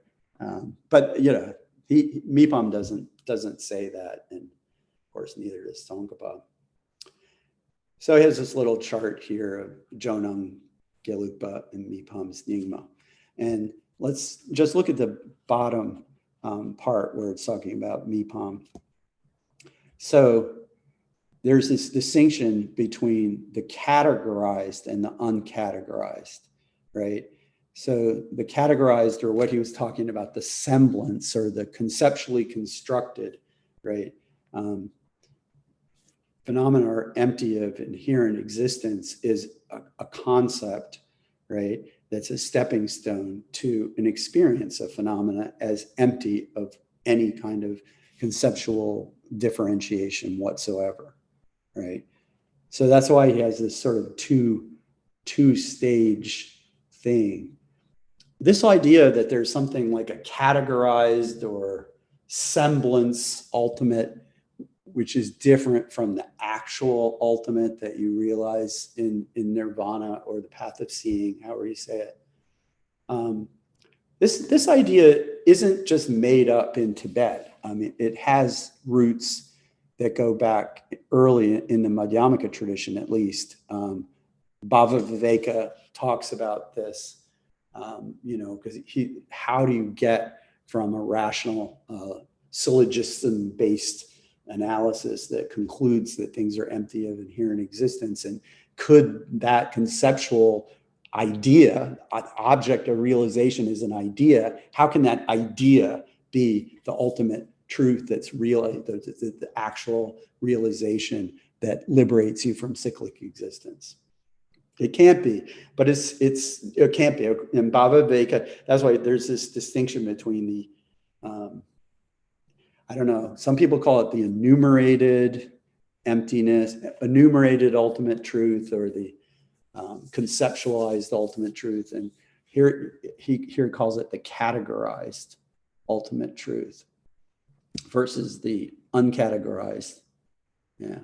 But you know, Mipham doesn't say that, and of course neither does Tsongkhapa. So he has this little chart here of Jonang, Gelugpa, and Mipham's Nyingma, and let's just look at the bottom part where it's talking about Mipham. So there's this distinction between the categorized and the uncategorized, right? So the categorized are what he was talking about, the semblance or the conceptually constructed, right? Phenomena are empty of inherent existence is a concept, right? That's a stepping stone to an experience of phenomena as empty of any kind of conceptual differentiation whatsoever, right? So that's why he has this sort of two-stage thing. This idea that there's something like a categorized or semblance ultimate, which is different from the actual ultimate that you realize in nirvana or the path of seeing, however you say it. This idea isn't just made up in Tibet. I mean, it has roots that go back early in the Madhyamaka tradition, at least. Bhavaviveka talks about this, you know, because how do you get from a rational syllogism-based analysis that concludes that things are empty of inherent existence, and could that conceptual idea, object of realization is an idea, how can that idea be the ultimate truth that's real, the actual realization that liberates you from cyclic existence? It can't be, but it can't be. In Bhavaviveka, that's why there's this distinction between the I don't know, some people call it the enumerated emptiness, enumerated ultimate truth, or the conceptualized ultimate truth. And here he calls it the categorized ultimate truth versus the uncategorized. Yeah.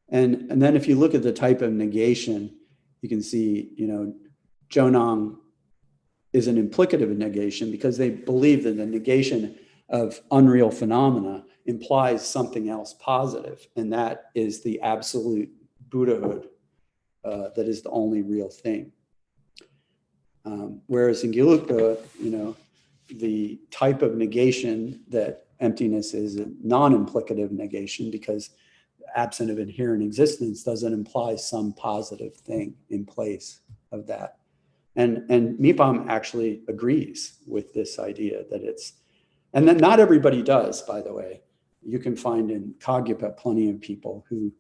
And then if you look at the type of negation, you can see, you know, Jonang is an implicative negation because they believe that the negation of unreal phenomena implies something else positive, and that is the absolute Buddhahood that is the only real thing. Whereas in Gelugpa, you know, the type of negation that emptiness is a non-implicative negation, because absent of inherent existence doesn't imply some positive thing in place of that. And Mipham actually agrees with this idea that it's, and then not everybody does, by the way. You can find in Kagyapa plenty of people who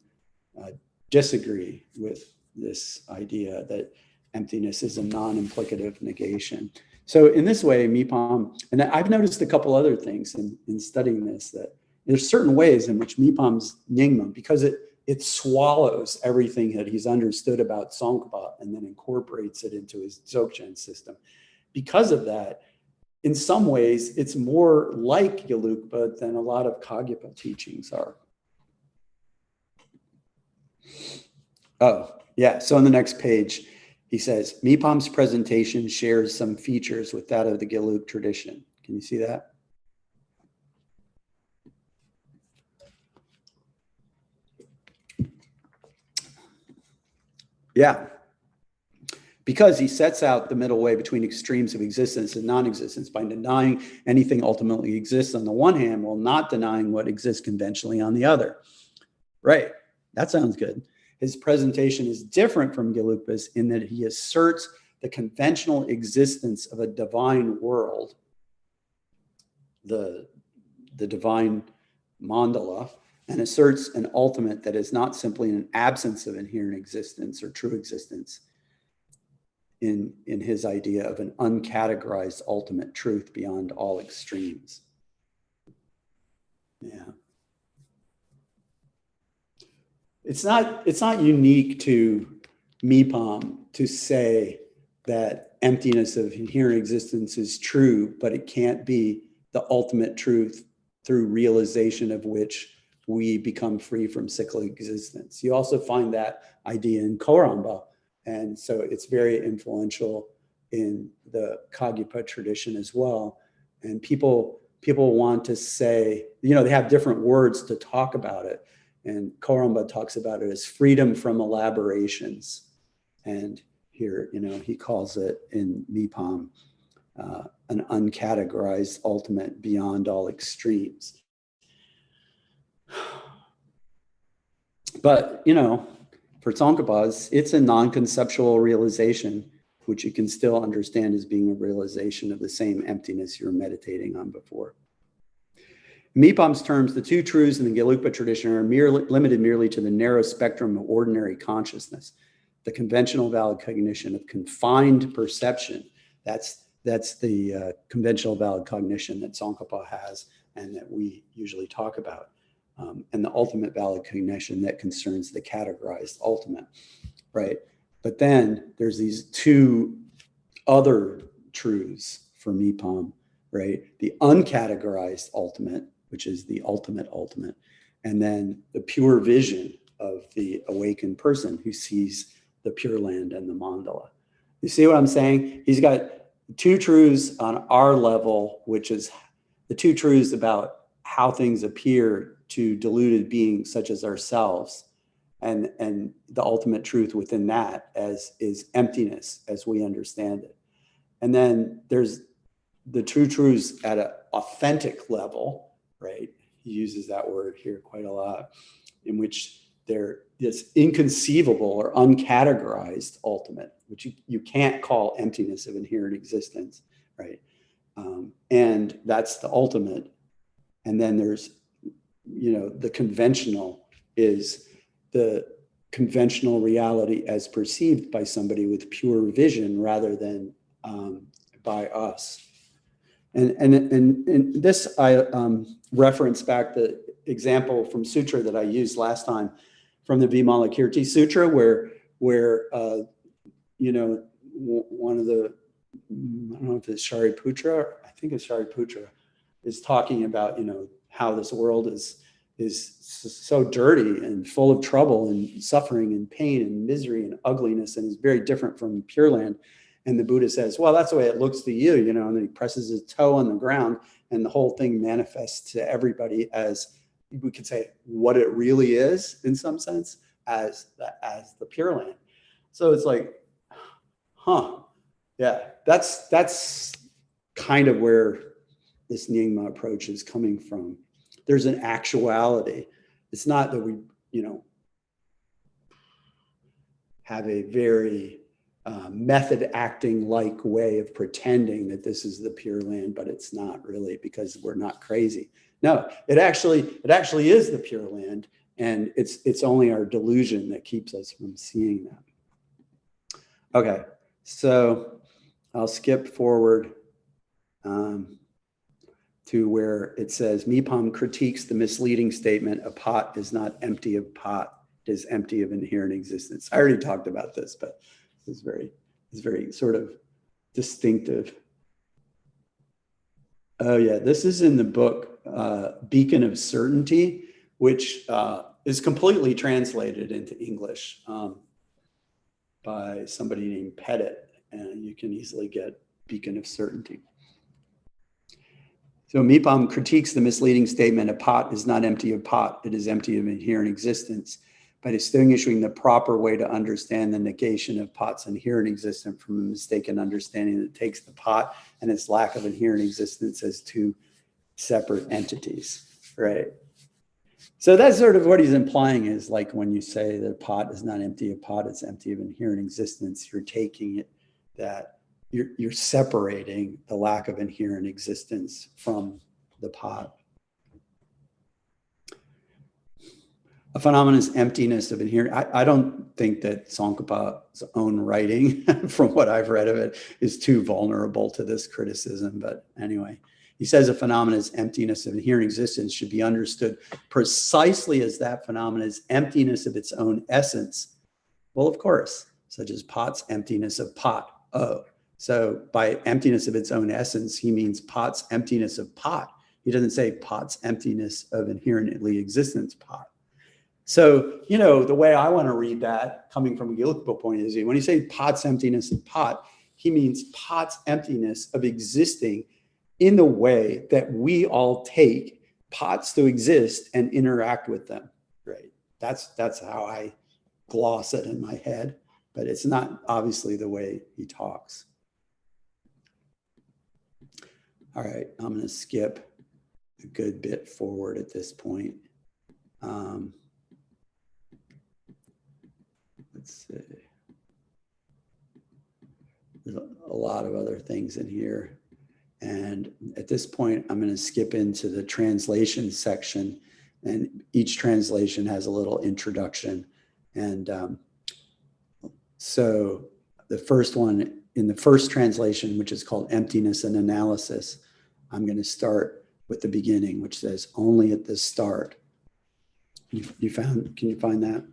disagree with this idea that emptiness is a non-implicative negation. So in this way, Mipham, and I've noticed a couple other things in studying this, that there's certain ways in which Mipham's Nyingma, because it swallows everything that he's understood about Tsongkhapa and then incorporates it into his Dzogchen system. Because of that, in some ways, it's more like Gelugpa than a lot of Kagyapa teachings are. Oh, yeah. So on the next page, he says, Mipham's presentation shares some features with that of the Gelug tradition. Can you see that? Yeah. Because he sets out the middle way between extremes of existence and non-existence by denying anything ultimately exists on the one hand, while not denying what exists conventionally on the other. Right. That sounds good. His presentation is different from Gelugpa's in that he asserts the conventional existence of a divine world, the divine mandala, and asserts an ultimate that is not simply an absence of inherent existence or true existence in his idea of an uncategorized ultimate truth beyond all extremes. Yeah. It's not unique to Mipham to say that emptiness of inherent existence is true, but it can't be the ultimate truth through realization of which we become free from cyclic existence. You also find that idea in Koramba, and so it's very influential in the Kagyapa tradition as well. And people want to say, they have different words to talk about it. And Koramba talks about it as freedom from elaborations. And here, he calls it in Mipham an uncategorized ultimate beyond all extremes. But, for Tsongkhapa, it's a non-conceptual realization, which you can still understand as being a realization of the same emptiness you were meditating on before. In Mipham's terms, the two truths in the Gelugpa tradition are limited merely to the narrow spectrum of ordinary consciousness, the conventional valid cognition of confined perception. That's the conventional valid cognition that Tsongkhapa has and that we usually talk about. And the ultimate valid cognition that concerns the categorized ultimate, right? But then there's these two other truths for Mipham, right? The uncategorized ultimate, which is the ultimate, and then the pure vision of the awakened person who sees the Pure Land and the mandala. You see what I'm saying? He's got two truths on our level, which is the two truths about how things appear to deluded beings such as ourselves, and the ultimate truth within that is emptiness as we understand it. And then there's the two truths at an authentic level, right? He uses that word here quite a lot, in which there is inconceivable or uncategorized ultimate, which you can't call emptiness of inherent existence, right? And that's the ultimate. And then there's, the conventional is the conventional reality as perceived by somebody with pure vision rather than by us. And this, I reference back the example from Sutra that I used last time from the Vimalakirti Sutra, where one of the, I don't know if it's Shariputra, I think it's Shariputra, is talking about, how this world is so dirty and full of trouble and suffering and pain and misery and ugliness, and is very different from Pure Land. And the Buddha says, well, that's the way it looks to you, and then he presses his toe on the ground, and the whole thing manifests to everybody as, we could say, what it really is in some sense, as the Pure Land. So it's like, yeah, that's kind of where this Nyingma approach is coming from. There's an actuality. It's not that we, have a very method acting like way of pretending that this is the Pure Land, but it's not really, because we're not crazy. No, it actually is the Pure Land, and it's only our delusion that keeps us from seeing that. Okay, so I'll skip forward to where it says Mipham critiques the misleading statement, a pot is not empty of pot, it is empty of inherent existence. I already talked about this, but it's very sort of distinctive. Oh yeah, this is in the book Beacon of Certainty, which is completely translated into English by somebody named Pettit, and you can easily get Beacon of Certainty. So Mipham critiques the misleading statement, a pot is not empty of pot, it is empty of inherent existence, by distinguishing the proper way to understand the negation of pot's inherent existence from a mistaken understanding that takes the pot and its lack of inherent existence as two separate entities, right? So that's sort of what he's implying is like when you say the pot is not empty of pot, it's empty of inherent existence, you're taking it that you're separating the lack of inherent existence from the pot. A phenomenon is emptiness of inherent. I don't think that Tsongkhapa's own writing, from what I've read of it, is too vulnerable to this criticism. But anyway, he says a phenomenon is emptiness of inherent existence should be understood precisely as that phenomenon is emptiness of its own essence. Well, of course, such as pot's emptiness of pot. Oh, so by emptiness of its own essence, he means pot's emptiness of pot. He doesn't say pot's emptiness of inherently existence pot. So, you know, the way I want to read that, coming from a Gelugpa point of view, when you say pot's emptiness of pot, he means pot's emptiness of existing in the way that we all take pots to exist and interact with them, right? That's how I gloss it in my head, but it's not obviously the way he talks. All right, I'm going to skip a good bit forward at this point. Let's see. There's a lot of other things in here. And at this point, I'm going to skip into the translation section. And each translation has a little introduction. And so the first one, in the first translation, which is called Emptiness and Analysis, I'm going to start with the beginning, which says, only at the start. Can you find that?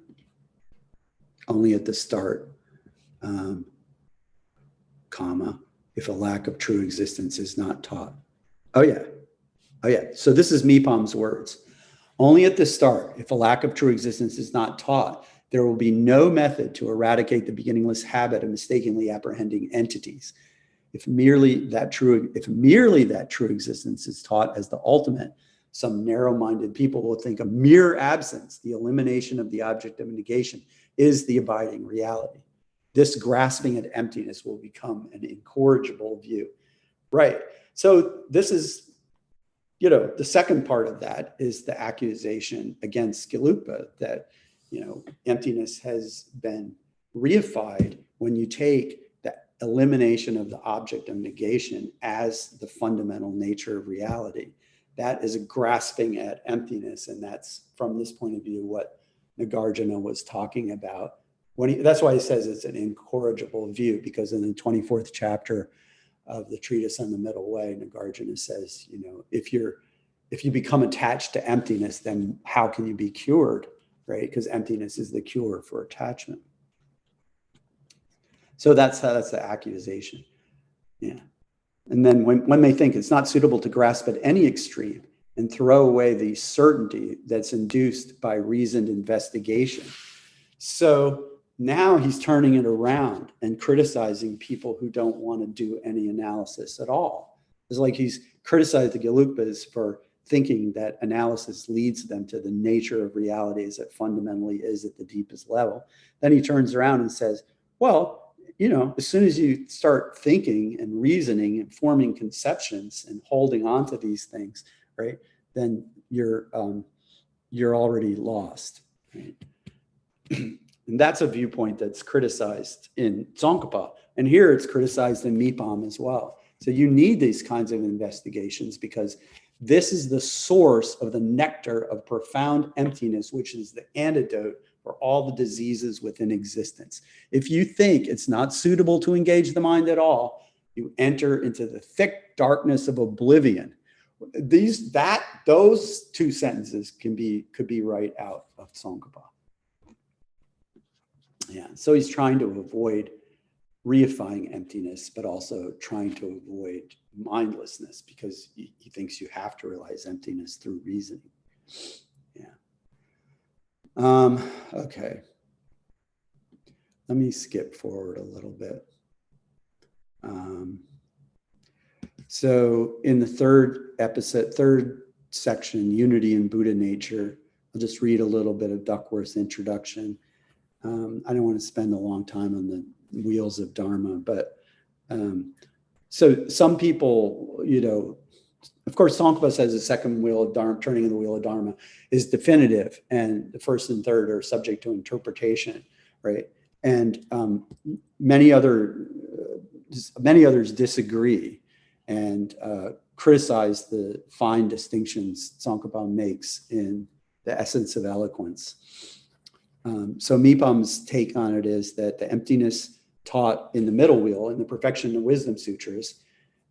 Only at the start, comma, if a lack of true existence is not taught. Oh yeah. So this is Mipham's words. Only at the start, if a lack of true existence is not taught, there will be no method to eradicate the beginningless habit of mistakenly apprehending entities. If merely that true existence is taught as the ultimate, some narrow-minded people will think a mere absence, the elimination of the object of negation, is the abiding reality. This grasping at emptiness will become an incorrigible view. Right. So this is, you know, the second part of that is the accusation against Gelugpa that, you know, emptiness has been reified when you take the elimination of the object of negation as the fundamental nature of reality. That is a grasping at emptiness. And that's, from this point of view, what Nagarjuna was talking about. That's why he says it's an incorrigible view, because in the 24th chapter of the Treatise on the Middle Way, Nagarjuna says, you know, if you become attached to emptiness, then how can you be cured, right? Because emptiness is the cure for attachment. So that's the accusation. Yeah. And then when they think it's not suitable to grasp at any extreme and throw away the certainty that's induced by reasoned investigation. So now he's turning it around and criticizing people who don't want to do any analysis at all. It's like he's criticized the Gelugpas for thinking that analysis leads them to the nature of reality as it fundamentally is at the deepest level. Then he turns around and says, well, you know, as soon as you start thinking and reasoning and forming conceptions and holding on to these things, right, then you're already lost, right? And that's a viewpoint that's criticized in Tsongkhapa. And here it's criticized in Mipham as well. So you need these kinds of investigations because this is the source of the nectar of profound emptiness, which is the antidote for all the diseases within existence. If you think it's not suitable to engage the mind at all, you enter into the thick darkness of oblivion. Those two sentences could be right out of Tsongkhapa. Yeah, so he's trying to avoid reifying emptiness, but also trying to avoid mindlessness, because he thinks you have to realize emptiness through reasoning. Yeah. Okay. Let me skip forward a little bit. So in the third section, Unity in Buddha Nature, I'll just read a little bit of Duckworth's introduction. I don't want to spend a long time on the wheels of Dharma, but so some people, of course, Tsongkhapa says the second wheel of Dharma, turning of the wheel of Dharma, is definitive, and the first and third are subject to interpretation, right? And many others disagree and criticize the fine distinctions Tsongkhapa makes in the essence of eloquence. So Mipham's take on it is that the emptiness taught in the middle wheel, in the Perfection and Wisdom Sutras,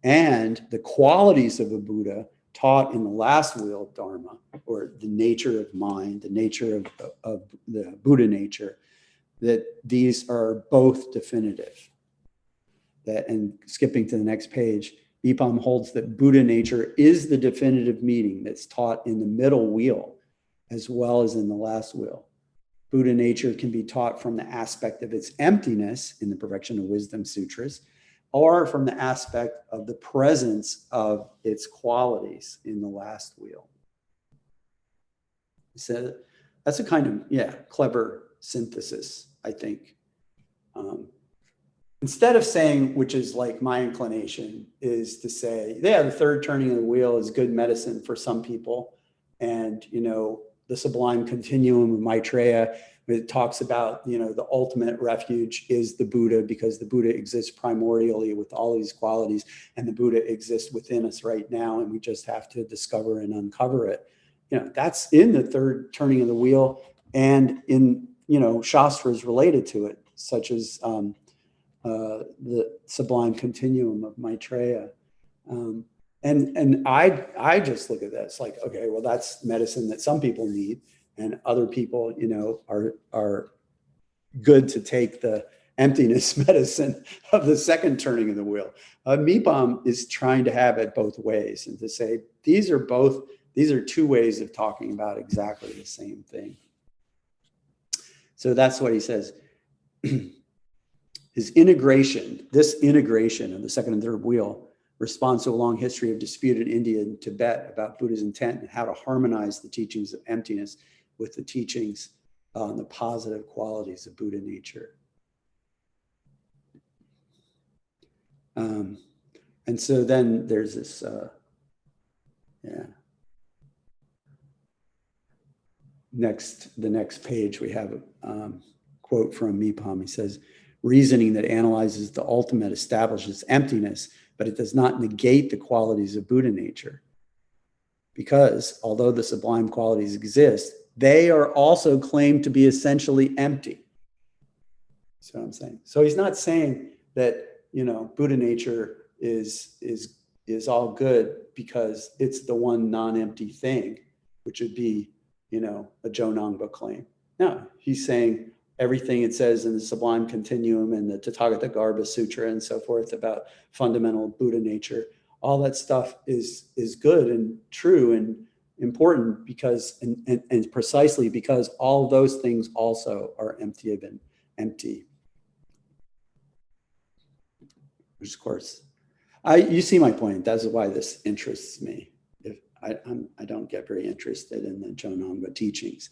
and the qualities of a Buddha taught in the last wheel of Dharma, or the nature of mind, the nature of the Buddha nature, that these are both definitive. And skipping to the next page, Mipham holds that Buddha nature is the definitive meaning that's taught in the middle wheel as well as in the last wheel. Buddha nature can be taught from the aspect of its emptiness in the Perfection of Wisdom Sutras, or from the aspect of the presence of its qualities in the last wheel. So that's a kind of, clever synthesis, I think. Instead of saying, which is like my inclination, is to say, the third turning of the wheel is good medicine for some people. And, the sublime continuum of Maitreya, it talks about, the ultimate refuge is the Buddha, because the Buddha exists primordially with all these qualities, and the Buddha exists within us right now, and we just have to discover and uncover it. That's in the third turning of the wheel, and in, Shastras related to it, such as the sublime continuum of Maitreya. And I just look at this like, okay, well, that's medicine that some people need, and other people, are good to take the emptiness medicine of the second turning of the wheel. Mipham is trying to have it both ways, and to say these are two ways of talking about exactly the same thing. So that's what he says. This integration of the second and third wheel responds to a long history of dispute in India and Tibet about Buddha's intent and how to harmonize the teachings of emptiness with the teachings on the positive qualities of Buddha nature. And so then there's this, the next page, we have a quote from Mipham. He says, reasoning that analyzes the ultimate establishes emptiness, but it does not negate the qualities of Buddha nature. Because although the sublime qualities exist, they are also claimed to be essentially empty. That's what I'm saying. So he's not saying that, Buddha nature is all good because it's the one non-empty thing, which would be, a Jonangpa claim. No, he's saying everything it says in the Sublime Continuum and the Tathagata Garbha Sutra and so forth about fundamental Buddha nature, all that stuff is good and true and important because, and precisely because all those things also are empty. Which of course, you see my point. That's why this interests me. If I don't get very interested in the Jonangpa teachings.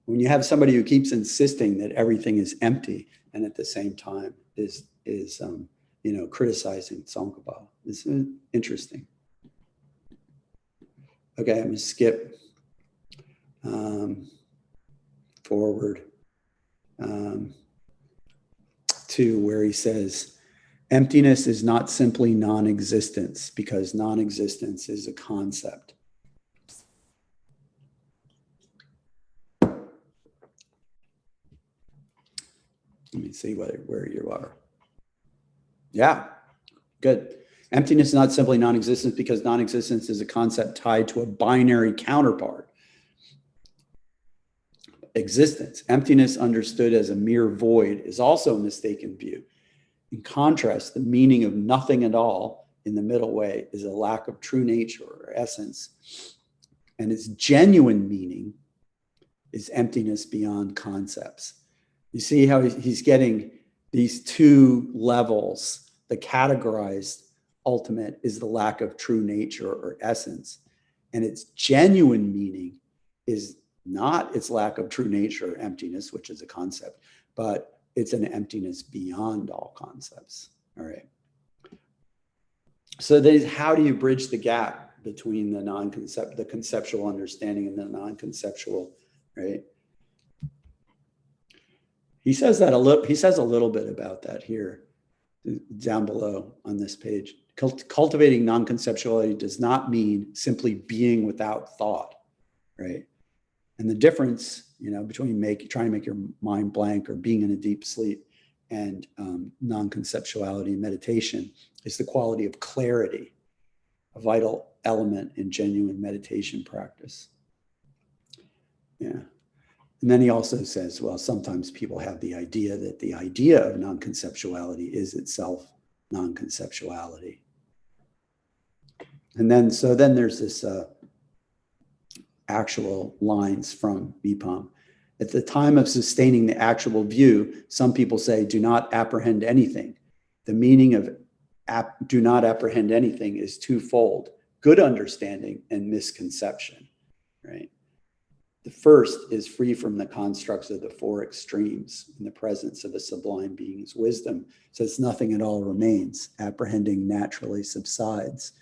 When you have somebody who keeps insisting that everything is empty and at the same time is criticizing Tsongkhapa, it's interesting. Okay, I'm gonna skip forward to where he says, emptiness is not simply non-existence, because non-existence is a concept. Let me see where you are. Yeah, good. Emptiness is not simply non-existence, because non-existence is a concept tied to a binary counterpart. Existence. Emptiness understood as a mere void is also a mistaken view. In contrast, the meaning of nothing at all in the middle way is a lack of true nature or essence. And its genuine meaning is emptiness beyond concepts. You see how he's getting these two levels. The categorized ultimate is the lack of true nature or essence. And its genuine meaning is not its lack of true nature or emptiness, which is a concept, but it's an emptiness beyond all concepts. All right. So how do you bridge the gap between the conceptual understanding and the non-conceptual, right? He says a little bit about that here, down below on this page. Cultivating non-conceptuality does not mean simply being without thought, right? And the difference, between trying to make your mind blank or being in a deep sleep and non-conceptuality and meditation is the quality of clarity, a vital element in genuine meditation practice. Yeah. And then he also says, well, sometimes people have the idea that the idea of non-conceptuality is itself non-conceptuality. And then there's this actual lines from Mipham. At the time of sustaining the actual view, some people say, do not apprehend anything. The meaning of do not apprehend anything is twofold: good understanding and misconception, right? The first is free from the constructs of the four extremes in the presence of a sublime being's wisdom, says nothing at all remains. Apprehending naturally subsides,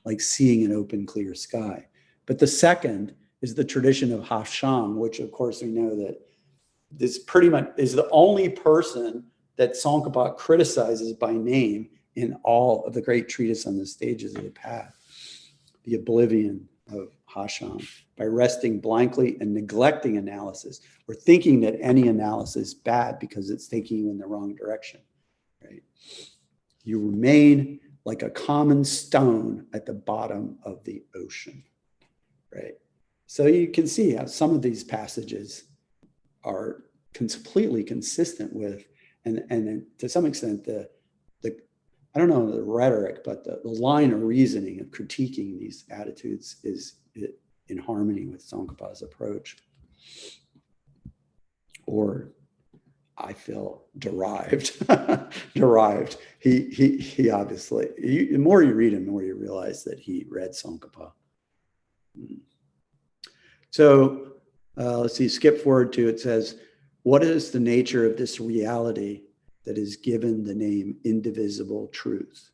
like seeing an open, clear sky. But the second is the tradition of Hashang, which of course we know that this pretty much is the only person that Tsongkhapa criticizes by name in all of the great treatise on the stages of the path, the oblivion of Hashang, by resting blankly and neglecting analysis, or thinking that any analysis is bad because it's taking you in the wrong direction, right? You remain like a common stone at the bottom of the ocean, right? So you can see how some of these passages are completely consistent with, and to some extent, the I don't know the rhetoric, but the line of reasoning of critiquing these attitudes is in harmony with Tsongkhapa's approach, or I feel derived. He obviously, the more you read him, the more you realize that he read Tsongkhapa. So let's see, skip forward to, it says, what is the nature of this reality that is given the name indivisible truth?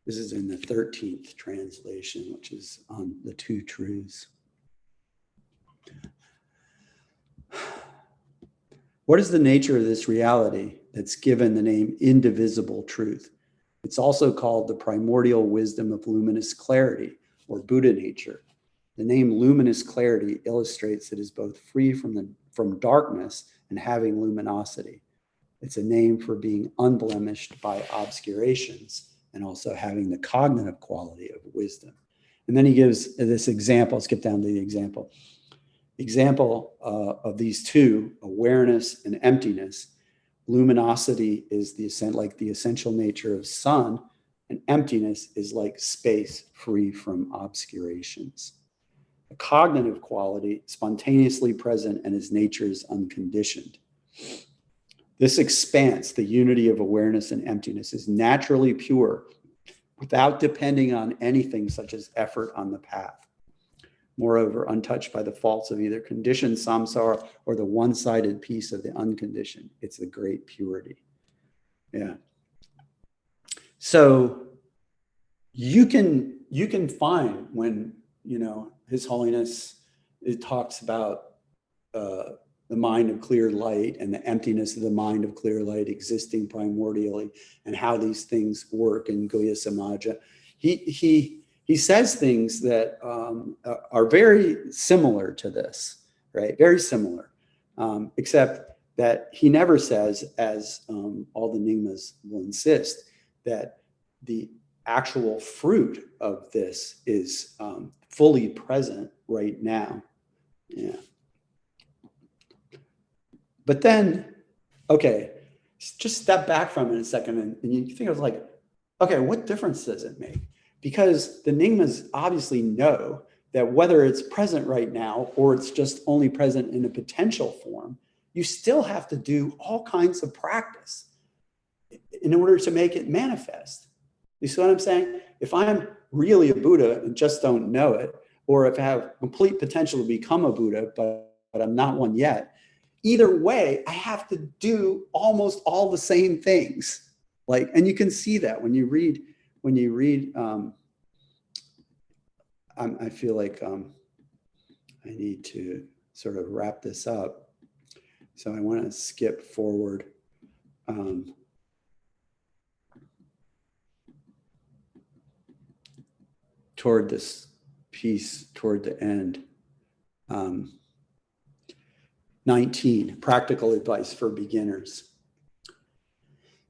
This is in the 13th translation, which is on the two truths. What is the nature of this reality that's given the name indivisible truth? It's also called the primordial wisdom of luminous clarity, or Buddha nature. The name luminous clarity illustrates it is both free from darkness and having luminosity. It's a name for being unblemished by obscurations and also having the cognitive quality of wisdom. And then he gives this example. Skip down to the example. Example of these two, awareness and emptiness. Luminosity is the essential nature of sun, and emptiness is like space free from obscurations. A cognitive quality, spontaneously present, and its nature is unconditioned. This expanse, the unity of awareness and emptiness, is naturally pure without depending on anything such as effort on the path. Moreover, untouched by the faults of either conditioned samsara or the one-sided peace of the unconditioned. It's the great purity. Yeah. So you can find when, His Holiness, it talks about the mind of clear light and the emptiness of the mind of clear light existing primordially, and how these things work in Guhya Samaja. He says things that are very similar to this, right? Very similar, except that he never says, as all the Nyingmas will insist, that the actual fruit of this is fully present right now. Yeah. But then, okay, just step back from it a second and you think of like, okay, what difference does it make? Because the Nyingmas obviously know that whether it's present right now or it's just only present in a potential form, you still have to do all kinds of practice in order to make it manifest. You see what I'm saying? If I'm really a Buddha and just don't know it, or if I have complete potential to become a Buddha, but I'm not one yet, either way, I have to do almost all the same things. Like, and you can see that when you read, I feel like I need to sort of wrap this up. So I want to skip forward. Toward this piece, toward the end. 19, practical advice for beginners.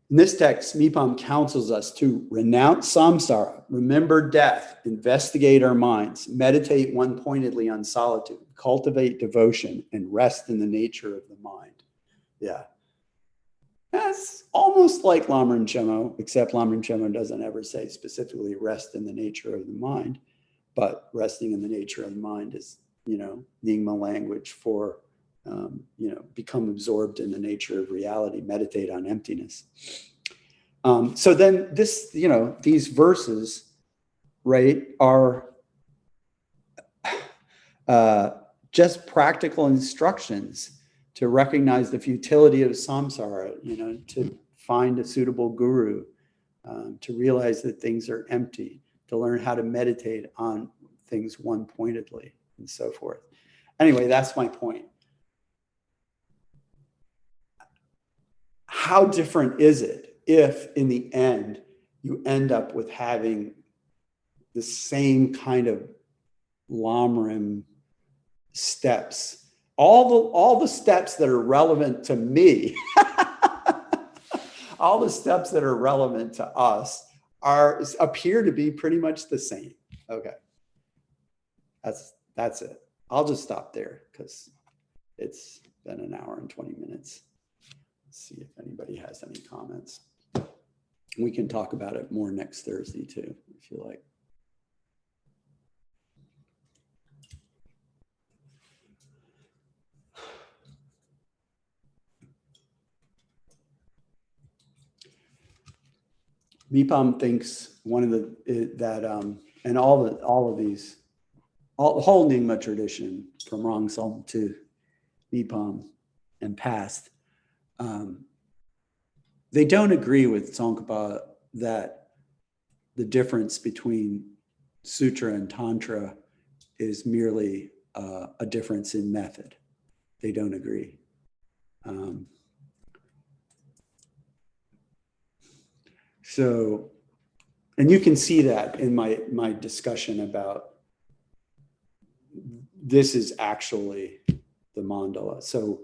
In this text, Mipham counsels us to renounce samsara, remember death, investigate our minds, meditate one-pointedly on solitude, cultivate devotion, and rest in the nature of the mind. Yeah. That's almost like Lamrim Chenmo, except Lamrim Chenmo doesn't ever say specifically rest in the nature of the mind, but resting in the nature of the mind is, Nyingma language for, become absorbed in the nature of reality, meditate on emptiness. So then this, these verses, right, are just practical instructions to recognize the futility of samsara, to find a suitable guru, to realize that things are empty, to learn how to meditate on things one-pointedly, and so forth. Anyway, that's my point. How different is it if, in the end, you end up with having the same kind of Lamrim steps? All the steps that are relevant to me, all the steps that are relevant to us appear to be pretty much the same. Okay, that's it. I'll just stop there because it's been an hour and 20 minutes. Let's see if anybody has any comments. We can talk about it more next Thursday too, if you like. Mipham thinks one of the and all of these, the whole Nyingma tradition from Rangsom to Mipham and past, they don't agree with Tsongkhapa that the difference between sutra and tantra is merely a difference in method. They don't agree. So, and you can see that in my discussion about this is actually the mandala. So,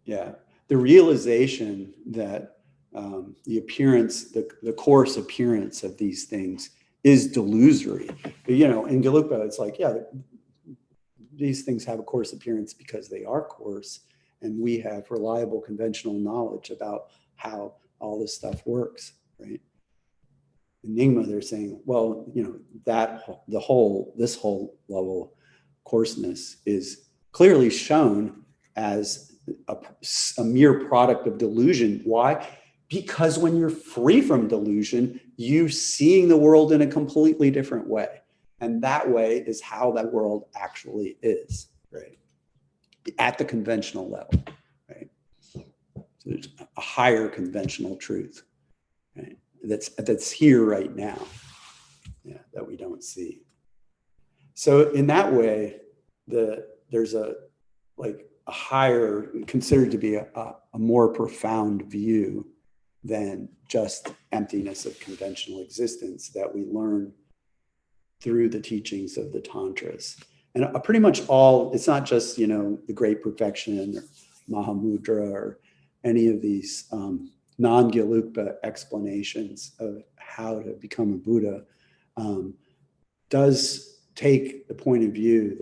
yeah, the realization that the appearance, the coarse appearance of these things is delusory. In Gelugpa, it's like, yeah, these things have a coarse appearance because they are coarse. And we have reliable conventional knowledge about how all this stuff works, right? In Nyingma, they're saying, well, this whole level coarseness is clearly shown as a mere product of delusion. Why? Because when you're free from delusion, you're seeing the world in a completely different way. And that way is how that world actually is, right? At the conventional level, right? So there's a higher conventional truth, right? That's here right now, yeah, that we don't see. So in that way, there's a higher, considered to be a more profound view than just emptiness of conventional existence that we learn through the teachings of the tantras. and pretty much all, it's not just, the Great Perfection or Mahamudra or any of these non-Gelugpa explanations of how to become a Buddha, does take the point of view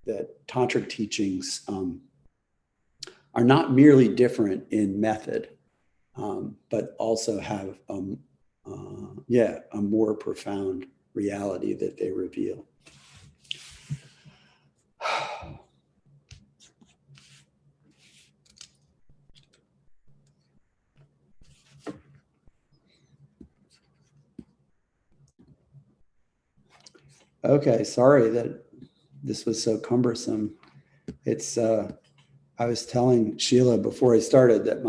that tantric teachings are not merely different in method, but also have a more profound reality that they reveal. Okay, sorry that this was so cumbersome. It's, I was telling Sheila before I started that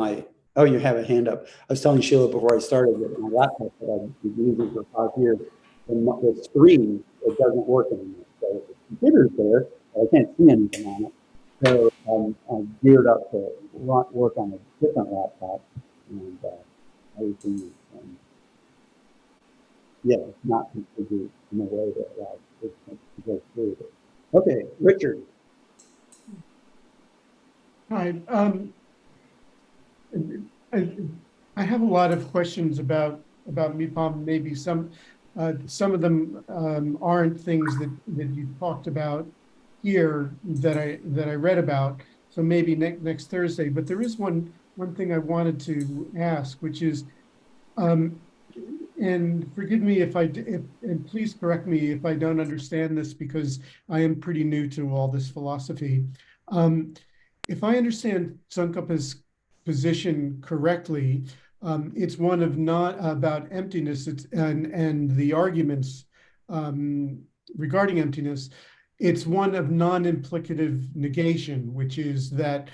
oh, you have a hand up. I was telling Sheila before I started that my laptop that I've been using for 5 years, the screen, it doesn't work anymore. So the computer's there, but I can't see anything on it. So I'm geared up to work on a different laptop, and everything is, not configured in a way that allows it to go through it. Okay, Richard. Hi. I have a lot of questions about Mipham. Maybe some of them aren't things that you talked about here that I read about. So maybe next Thursday. But there is one thing I wanted to ask, which is, and forgive me and please correct me if I don't understand this, because I am pretty new to all this philosophy. If I understand Tsongkhapa's position correctly, it's one of not about emptiness, and the arguments regarding emptiness. It's one of non-implicative negation, which is that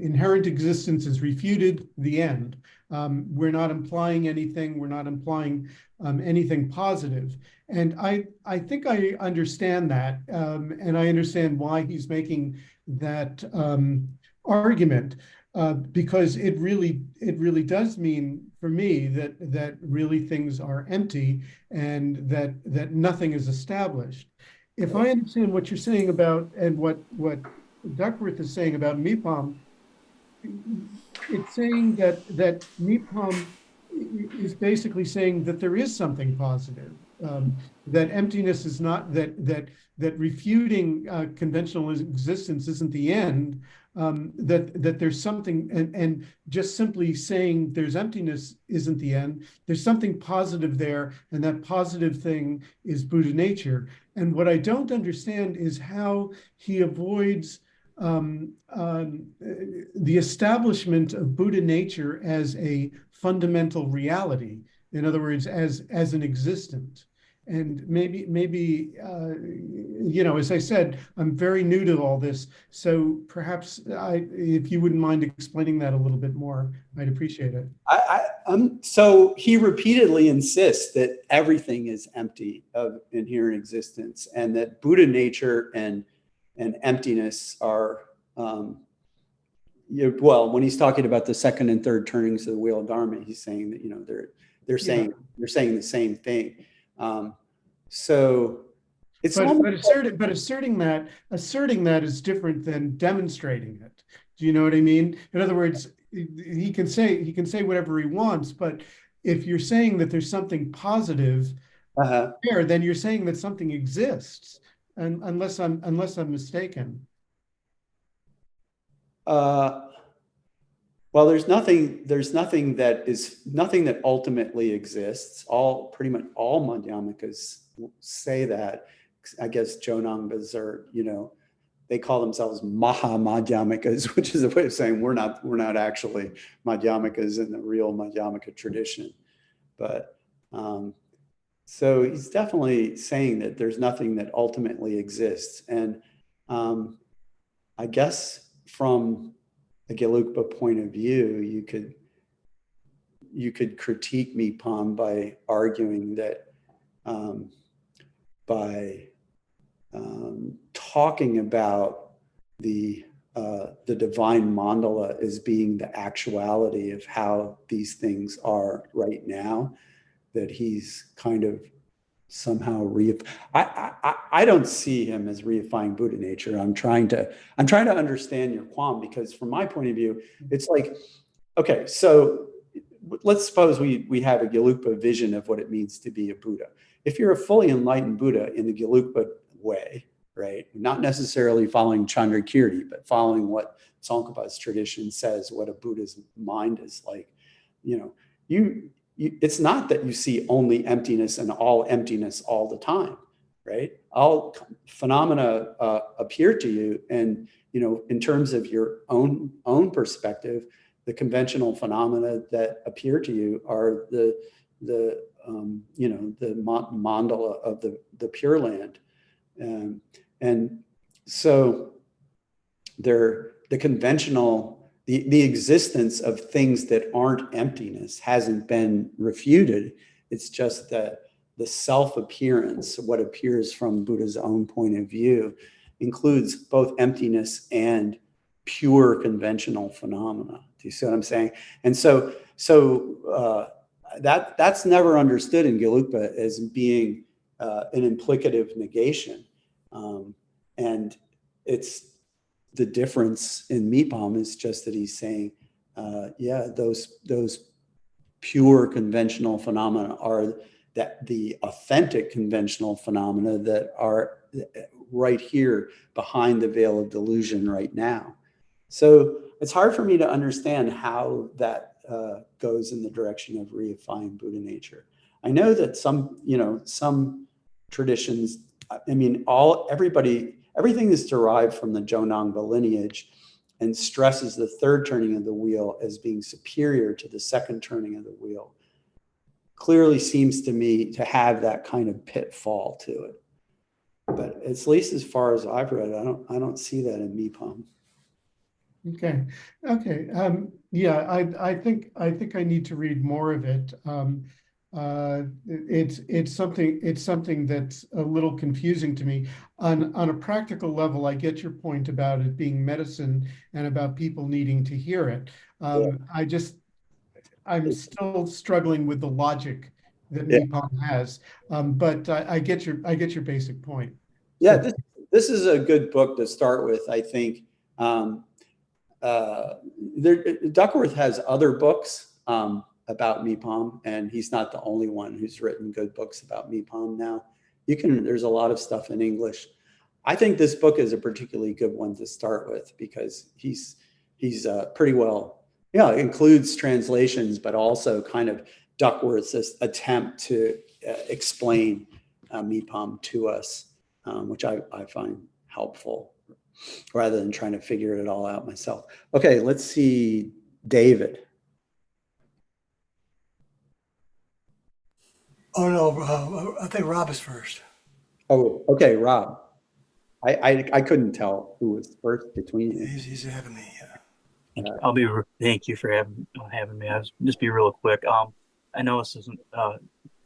inherent existence is refuted, the end. We're not implying anything. We're not implying anything positive. And I think I understand that, and I understand why he's making that argument, because it really does mean for me that really things are empty and that nothing is established. If I understand what you're saying about, and what Duckworth is saying about Mipham, it's saying that Mipham is basically saying that there is something positive, that emptiness is not, that refuting conventional existence isn't the end, that there's something, and just simply saying there's emptiness isn't the end. There's something positive there, and that positive thing is Buddha nature. And what I don't understand is how he avoids the establishment of Buddha nature as a fundamental reality. In other words, as an existent. And maybe as I said, I'm very new to all this. So perhaps if you wouldn't mind explaining that a little bit more, I'd appreciate it. So he repeatedly insists that everything is empty of inherent existence, and that Buddha nature and emptiness are, when he's talking about the second and third turnings of the wheel of Dharma, he's saying that they're saying the same thing. So it's but asserting that is different than demonstrating it. Do you know what I mean? In other words, he can say whatever he wants, but if you're saying that there's something positive there, then you're saying that something exists, and unless I'm mistaken. Well, there's nothing that ultimately exists. Pretty much all Madhyamikas say that. I guess Jonangas are, they call themselves Maha Madhyamikas, which is a way of saying we're not actually Madhyamikas in the real Madhyamika tradition. But so he's definitely saying that there's nothing that ultimately exists. And I guess from a Gelugpa point of view, you could critique Mipham by arguing that by talking about the divine mandala as being the actuality of how these things are right now, that he's kind of somehow I don't see him as reifying Buddha nature. I'm trying to understand your qualm, because from my point of view, it's like, okay, so let's suppose we have a Gelugpa vision of what it means to be a Buddha. If you're a fully enlightened Buddha in the Gelugpa way, right, not necessarily following Chandrakirti, but following what Tsongkhapa's tradition says, what a Buddha's mind is like, it's not that you see only emptiness and all emptiness all the time, right? All phenomena appear to you, and in terms of your own perspective, the conventional phenomena that appear to you are the mandala of the Pure Land, and so they're the conventional. The existence of things that aren't emptiness hasn't been refuted. It's just that the self-appearance, what appears from Buddha's own point of view, includes both emptiness and pure conventional phenomena. Do you see what I'm saying? And so that's never understood in Gelugpa as being an implicative negation, and it's. The difference in Mipham is just that he's saying, those pure conventional phenomena are that the authentic conventional phenomena that are right here behind the veil of delusion right now. So it's hard for me to understand how that goes in the direction of reifying Buddha nature. I know that some traditions, everything is derived from the Jonangpa lineage and stresses the third turning of the wheel as being superior to the second turning of the wheel. Clearly seems to me to have that kind of pitfall to it. But at least as far as I've read, I don't see that in Mipham. Okay. I think I need to read more of it. It's something that's a little confusing to me. On a practical level, I get your point about it being medicine and about people needing to hear it. I'm still struggling with the logic that Mipham has, but I get your basic point. Yeah, this is a good book to start with, I think. Duckworth has other books about Mipham, and he's not the only one who's written good books about Mipham now. There's a lot of stuff in English. I think this book is a particularly good one to start with because he's pretty well, it includes translations, but also kind of Duckworth's attempt to explain Mipham to us, which I find helpful rather than trying to figure it all out myself. Okay, let's see, David. Oh no, I think Rob is first. Oh, okay, Rob. I couldn't tell who was first between you. He's ahead of me. Thank you for having me. I'll just be real quick. I know this isn't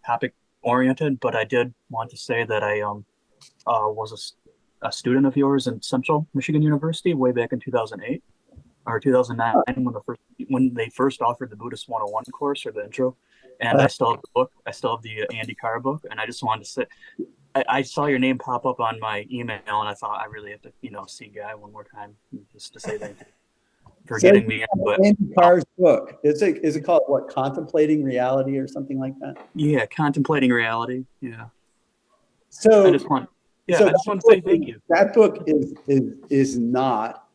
topic oriented, but I did want to say that I was a student of yours in Central Michigan University way back in 2008 or 2009 when they first offered the Buddhist 101 course or the intro. And I still have the book. I still have the Andy Carr book. And I just wanted to say, I saw your name pop up on my email, and I thought I really have to, see Guy one more time just to say thank you for getting me into it. Andy Carr's book. Is it called what? Contemplating Reality or something like that? Yeah, Contemplating Reality. Yeah. So I just want to say thank you. That book is not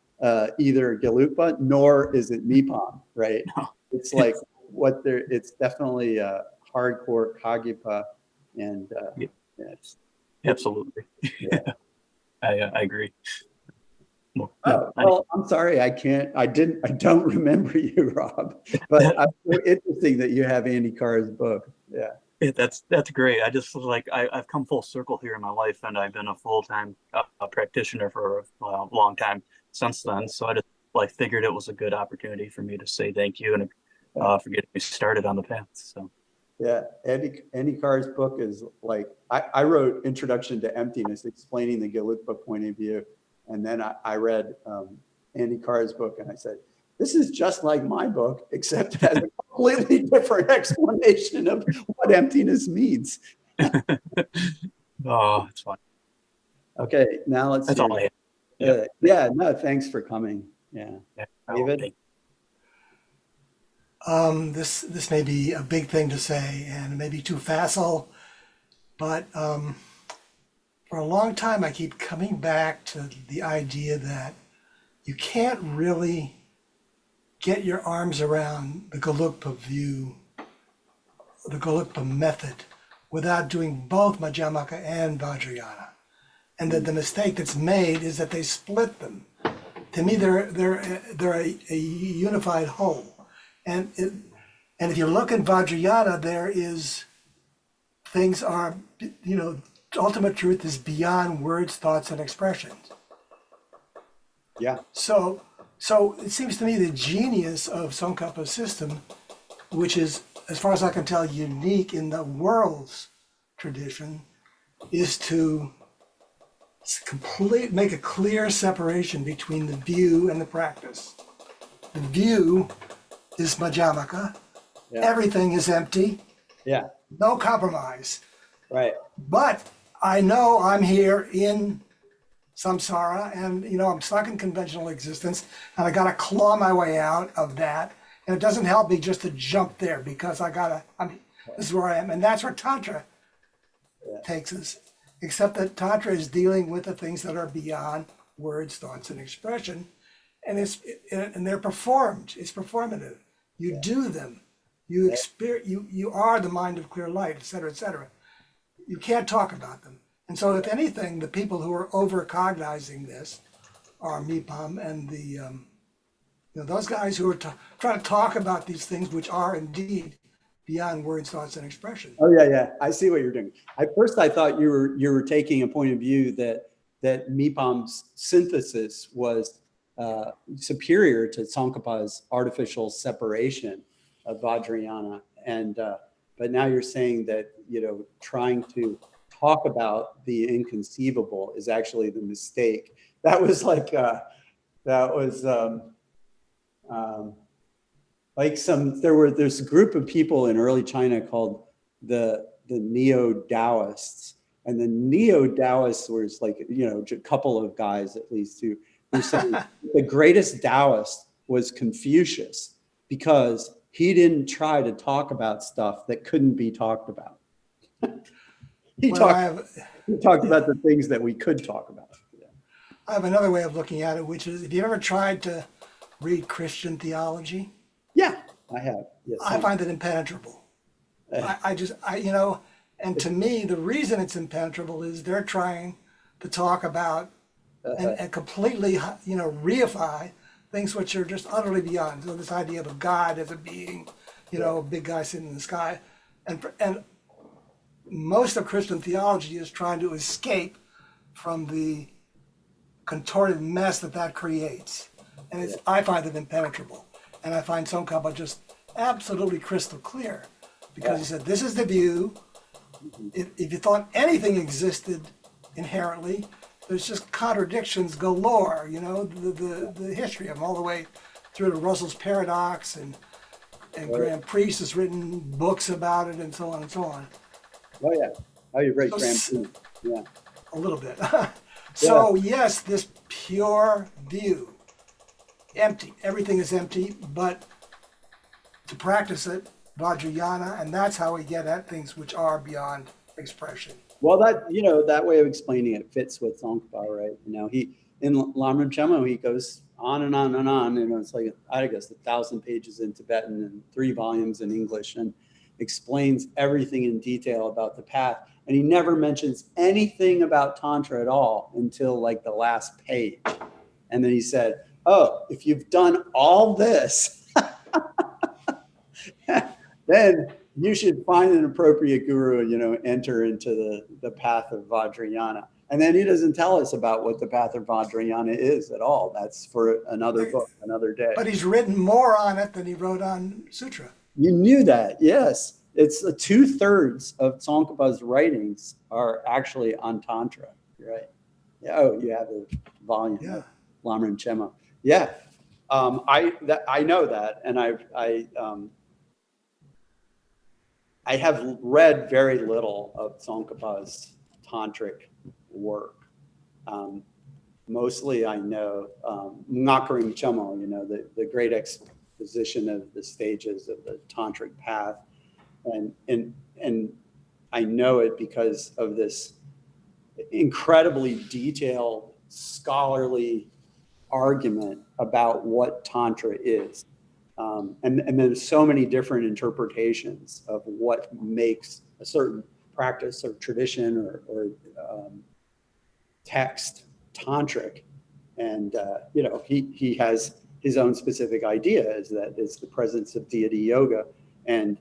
either Gelugpa nor is it Mipham, right? No. It's like it's definitely hardcore Kagyapa, and absolutely. Yeah. I agree. Well, I'm sorry, I don't remember you, Rob. But it's interesting that you have Andy Carr's book. Yeah. That's great. I just like I've come full circle here in my life, and I've been a full-time practitioner for a long time since then. So I just figured it was a good opportunity for me to say thank you and for getting me started on the path. So yeah, Andy Carr's book is like I wrote Introduction to Emptiness, explaining the Gelugpa point of view, and then I read Andy Carr's book, and I said, this is just like my book, except it has a completely different explanation of what emptiness means. Oh, it's fun. Okay, now let's That's hear. all I have. Yeah, no, thanks for coming. Yeah, Yeah. David? This may be a big thing to say and it may be too facile, but for a long time I keep coming back to the idea that you can't really get your arms around the Gelugpa view, the Gelugpa method, without doing both Madhyamaka and Vajrayana. And that the mistake that's made is that they split them. To me, they're a unified whole. And if you look in Vajrayana, there is things are, ultimate truth is beyond words, thoughts, and expressions. Yeah. So it seems to me the genius of Tsongkhapa's system, which is, as far as I can tell, unique in the world's tradition, is to make a clear separation between the view and the practice. The view is Madhyamaka. Yeah. Everything is empty. Yeah. No compromise. Right. But I know I'm here in samsara and, I'm stuck in conventional existence and I got to claw my way out of that. And it doesn't help me just to jump there because this is where I am. And that's where Tantra takes us. Except that Tantra is dealing with the things that are beyond words, thoughts, and expression. And they're performed. It's performative. You do them. You experience. You are the mind of clear light, et cetera, et cetera. You can't talk about them. And so, if anything, the people who are over-cognizing this are Mipham and those guys who are trying to talk about these things, which are indeed beyond words, thoughts, and expression. Oh yeah. I see what you're doing. At first, I thought you were taking a point of view that Mipham's synthesis was superior to Tsongkhapa's artificial separation of Vajrayana, but now you're saying that trying to talk about the inconceivable is actually the mistake. That was like there's a group of people in early China called the Neo-Taoists, and the Neo-Taoists was like a couple of guys at least who said the greatest Taoist was Confucius because he didn't try to talk about stuff that couldn't be talked about. He talked about the things that we could talk about. Yeah. I have another way of looking at it, which is, have you ever tried to read Christian theology? Yeah, I have. Yes, I find it impenetrable. And to me, the reason it's impenetrable is they're trying to talk about and completely, reify things which are just utterly beyond. So this idea of a God as a being, a big guy sitting in the sky, and most of Christian theology is trying to escape from the contorted mess that creates. And I find it impenetrable. And I find Tsongkhapa just absolutely crystal clear because he said, this is the view. If you thought anything existed inherently, there's just contradictions galore, the history of them all the way through to Russell's paradox and Graham Priest has written books about it and so on and so on. Oh yeah. Oh, you're right, Graham Priest. Yeah. A little bit. So yes, this pure view, empty. Everything is empty, but to practice it, Vajrayana, and that's how we get at things which are beyond expression. Well, that way of explaining it fits with Tsongkhapa, right? He in Lamrim Chemo, he goes on and on and on. It's like, I guess, 1,000 pages in Tibetan and 3 volumes in English, and explains everything in detail about the path. And he never mentions anything about Tantra at all until like the last page. And then he said, oh, if you've done all this, then you should find an appropriate guru and, enter into the path of Vajrayana. And then he doesn't tell us about what the path of Vajrayana is at all. That's for another book, another day. But he's written more on it than he wrote on Sutra. You knew that, yes. It's 2/3 of Tsongkhapa's writings are actually on Tantra, right? Yeah. Oh, you have the volume, Lamrim Chemo. Yeah, I know that, and I have read very little of Tsongkhapa's tantric work. Mostly I know Ngakring Chomo, you know, the great exposition of the stages of the tantric path. And I know it because of this incredibly detailed scholarly argument about what Tantra is. And there's so many different interpretations of what makes a certain practice or tradition or text tantric. And, you know, he has his own specific idea, is that it's the presence of deity yoga, and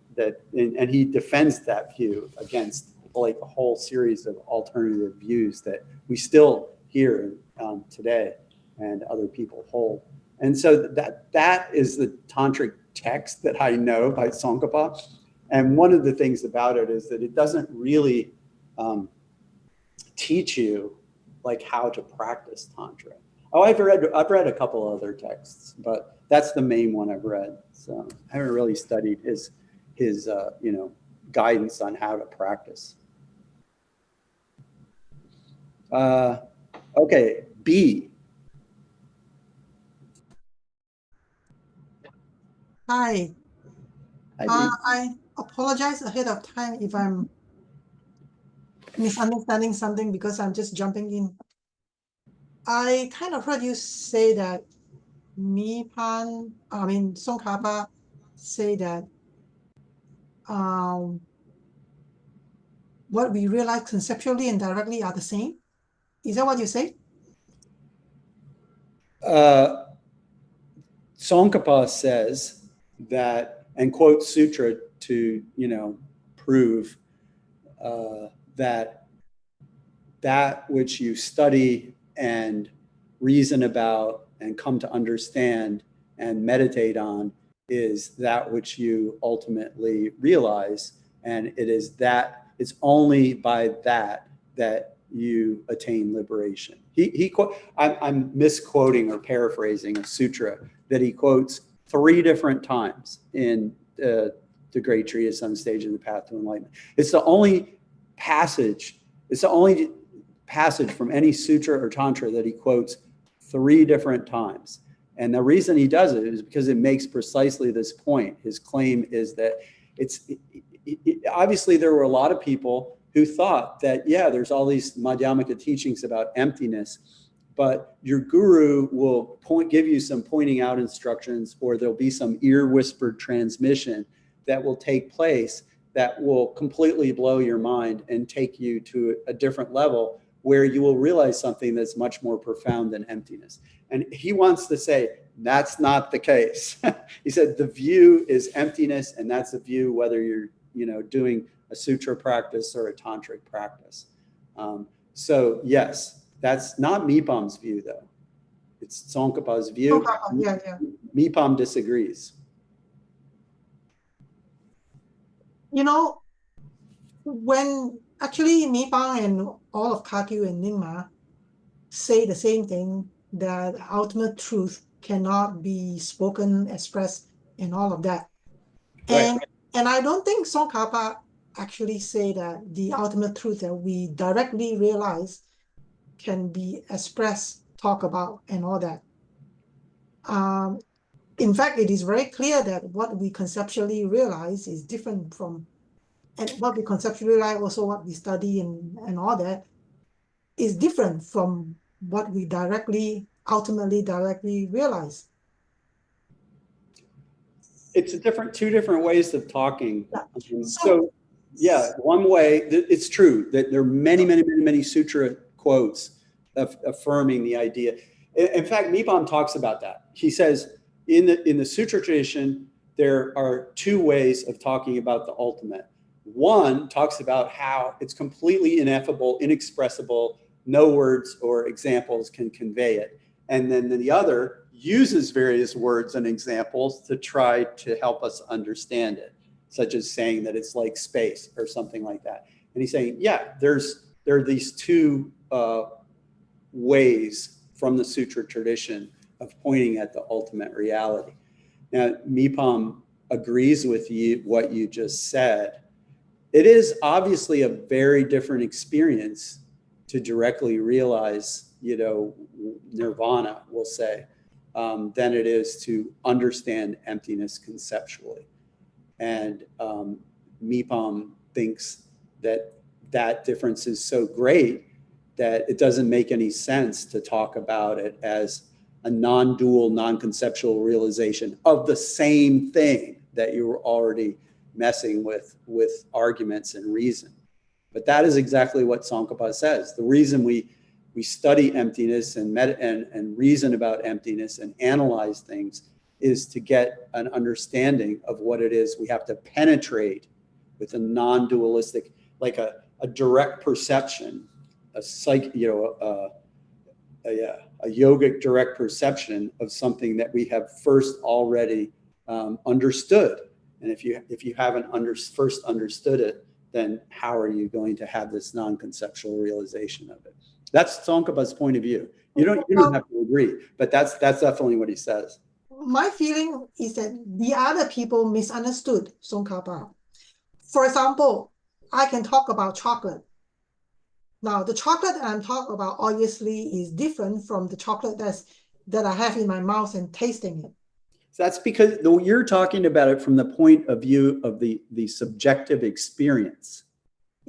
he defends that view against like a whole series of alternative views that we still hear today and other people hold. And so that is the tantric text that I know by Tsongkhapa. And one of the things about it is that it doesn't really teach you like how to practice tantra. Oh, I've read a couple other texts, but that's the main one I've read. So I haven't really studied his you know, guidance on how to practice. Okay, B. Hi. I I apologize ahead of time if I'm misunderstanding something because I'm just jumping in. I kind of heard you say that Tsongkhapa say that what we realize conceptually and directly are the same. Is that what you say? Tsongkhapa says that, and quotes sutra to, you know, prove that which you study and reason about and come to understand and meditate on is that which you ultimately realize. And it is that, it's only by that you attain liberation. I'm misquoting or paraphrasing a sutra that he quotes 3 different times in the Great Treatise on the Stage of the Path to Enlightenment. It's the only passage from any sutra or tantra that he quotes 3 different times. And the reason he does it is because it makes precisely this point. His claim is that obviously there were a lot of people who thought that, yeah, there's all these Madhyamaka teachings about emptiness, but your guru will give you some pointing out instructions, or there'll be some ear whispered transmission that will take place that will completely blow your mind and take you to a different level where you will realize something that's much more profound than emptiness. And he wants to say, that's not the case. He said, the view is emptiness, and that's the view whether you're, you know, doing a sutra practice or a tantric practice. So yes, that's not Mipham's view though. It's Tsongkhapa's view. Yeah. Mipham disagrees. You know, when actually Mipham and all of Kagyu and Nyingma say the same thing, that ultimate truth cannot be spoken, expressed, and all of that. Right. And I don't think Tsongkhapa actually say that the ultimate truth that we directly realize can be expressed, talk about, and all that. In fact, it is very clear that what we conceptually realize is different from, and what we conceptually realize, also what we study and all that, is different from what we ultimately directly realize. It's two different ways of talking. Yeah. So yeah, one way, it's true that there are many sutra quotes affirming the idea. In fact, Mipham talks about that. He says in the sutra tradition, there are 2 ways of talking about the ultimate. One talks about how it's completely ineffable, inexpressible, no words or examples can convey it. And then the other uses various words and examples to try to help us understand it, such as saying that it's like space or something like that. And he's saying, yeah, there are these 2 ways from the sutra tradition of pointing at the ultimate reality. Now, Mipham agrees with what you just said, it is obviously a very different experience to directly realize, you know, nirvana, we'll say, than it is to understand emptiness conceptually. And Mipham thinks that that difference is so great that it doesn't make any sense to talk about it as a non-dual, non-conceptual realization of the same thing that you were already messing with arguments and reason. But that is exactly what Tsongkhapa says. The reason we study emptiness and reason about emptiness and analyze things is to get an understanding of what it is we have to penetrate with a non-dualistic, like a direct perception, a yogic direct perception of something that we have first already understood. And if you haven't first understood it, then how are you going to have this non-conceptual realization of it? That's Tsongkhapa's point of view. You don't have to agree, but that's definitely what he says. My feeling is that the other people misunderstood Tsongkhapa. For example, I can talk about chocolate. Now, the chocolate that I'm talking about obviously is different from the chocolate that I have in my mouth and tasting it. That's because you're talking about it from the point of view of the subjective experience.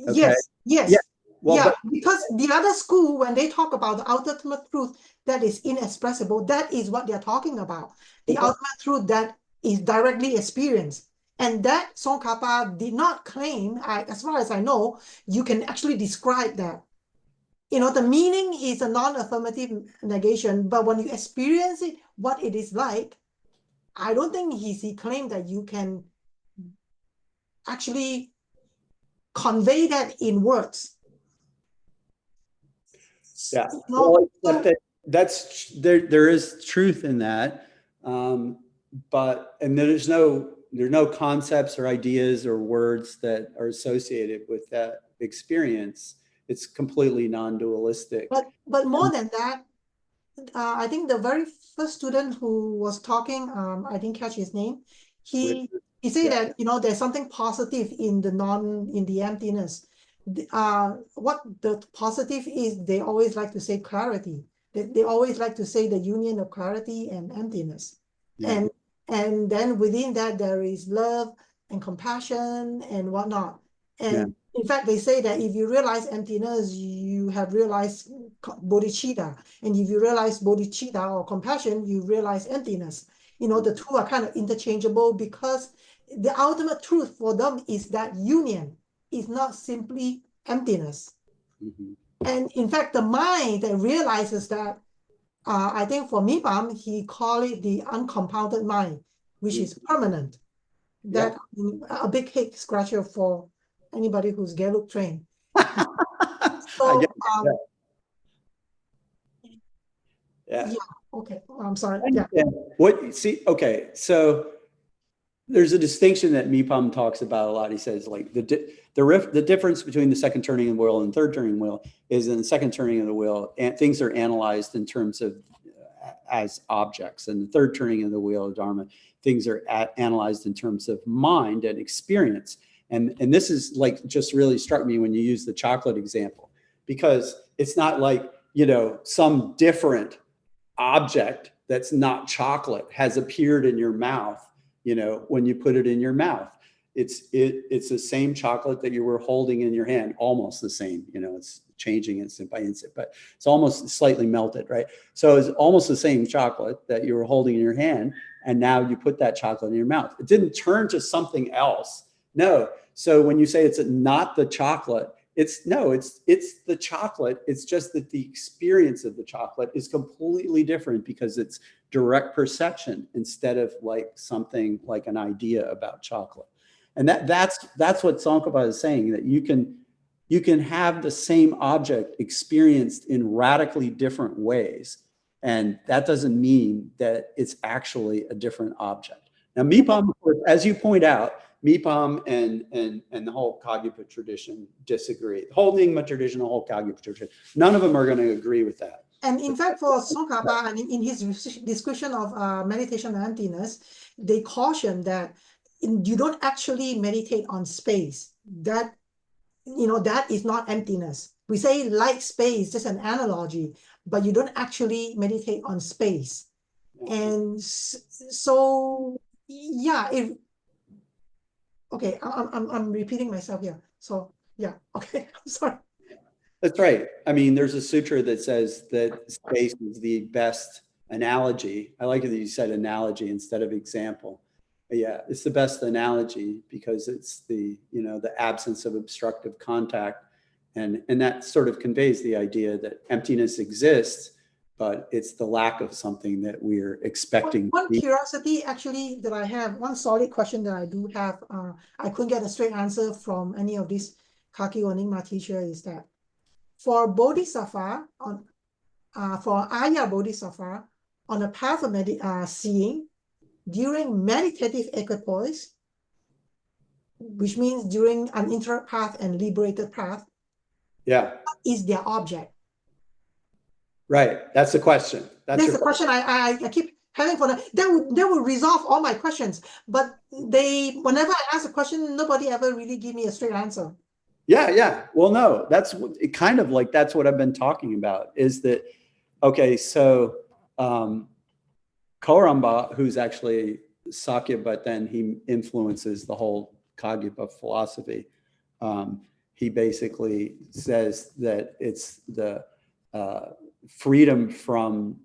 Okay? Yes. Yeah. Well, Because the other school, when they talk about the ultimate truth that is inexpressible, that is what they're talking about. The ultimate truth that is directly experienced. And that Tsongkhapa did not claim, as far as I know, you can actually describe that. You know, the meaning is a non-affirmative negation, but when you experience it, what it is like, I don't think he claimed that you can actually convey that in words. Yeah, No, well, there is truth in that, but there's no concepts or ideas or words that are associated with that experience. It's completely non-dualistic. But more than that, I think the very first student who was talking, I didn't catch his name. He said that, you know, there's something positive in the emptiness. What the positive is, they always like to say clarity. They always like to say the union of clarity and emptiness. Yeah. And then within that, there is love and compassion and whatnot. And in fact, they say that if you realize emptiness, you have realized bodhicitta. And if you realize bodhicitta or compassion, you realize emptiness. You know, the two are kind of interchangeable because the ultimate truth for them is that union is not simply emptiness. Mm-hmm. And in fact, the mind that realizes that, I think for Mipham, he called it the uncompounded mind, which is permanent. That a big head scratcher for anybody who's Gallup trained. So, okay, I'm sorry. Okay, so there's a distinction that Mipham talks about a lot. He says, like, the difference between the second turning of the wheel and third turning of the wheel is in the second turning of the wheel, things are analyzed in terms of as objects, and the third turning of the wheel of Dharma, things are analyzed in terms of mind and experience. And this is like just really struck me when you use the chocolate example, because it's not like, you know, some different object that's not chocolate has appeared in your mouth, you know, when you put it in your mouth. It's the same chocolate that you were holding in your hand, almost the same, you know, it's changing instant by instant, but it's almost slightly melted, right? So it's almost the same chocolate that you were holding in your hand, and now you put that chocolate in your mouth. It didn't turn to something else. No. So when you say it's not the chocolate, it's the chocolate. It's just that the experience of the chocolate is completely different because it's direct perception instead of like something like an idea about chocolate. And that's what Tsongkhapa is saying, that you can have the same object experienced in radically different ways. And that doesn't mean that it's actually a different object. Now, Mipham, as you point out, Mipham and the whole Kagyapa tradition disagree. The whole Nyingma tradition, the whole Kagyapa tradition, none of them are going to agree with that. And in fact, for Tsongkhapa, in his description of meditation and emptiness, they caution that you don't actually meditate on space. That, that is not emptiness. We say like space, just an analogy, but you don't actually meditate on space. And so, yeah, okay, I'm repeating myself here. So yeah, okay, I'm sorry. That's right. I mean, there's a sutra that says that space is the best analogy. I like that you said analogy instead of example. But yeah, it's the best analogy because it's the absence of obstructive contact. And that sort of conveys the idea that emptiness exists, but it's the lack of something that we're expecting. One curiosity actually that I have, one solid question that I do have, I couldn't get a straight answer from any of these Kaki or Nyingma teacher is that for Bodhisattva, for Aya Bodhisattva, on the path of seeing, during meditative equipoise, which means during uninterrupted path and liberated path, yeah, what is their object? Right. That's the question. That's the question I keep having for them. That would resolve all my questions. But whenever I ask a question, nobody ever really give me a straight answer. Yeah. Well, no, that's kind of like, that's what I've been talking about is that, okay, so Karamba, who's actually Sakya, but then he influences the whole Kagyapa philosophy. He basically says that it's the freedom from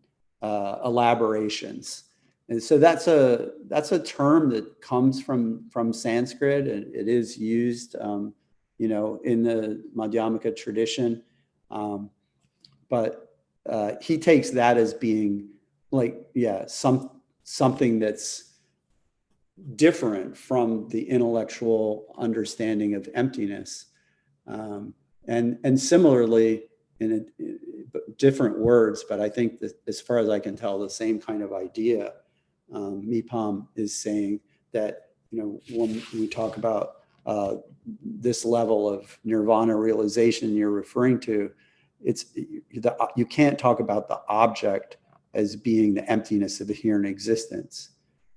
elaborations. And so that's a term that comes from Sanskrit, and it is used, in the Madhyamaka tradition. But he takes that as being like, something that's different from the intellectual understanding of emptiness. And similarly, in different words, but I think that as far as I can tell, the same kind of idea. Mipham is saying that, when we talk about this level of nirvana realization you're referring to, you can't talk about the object as being the emptiness of here in existence.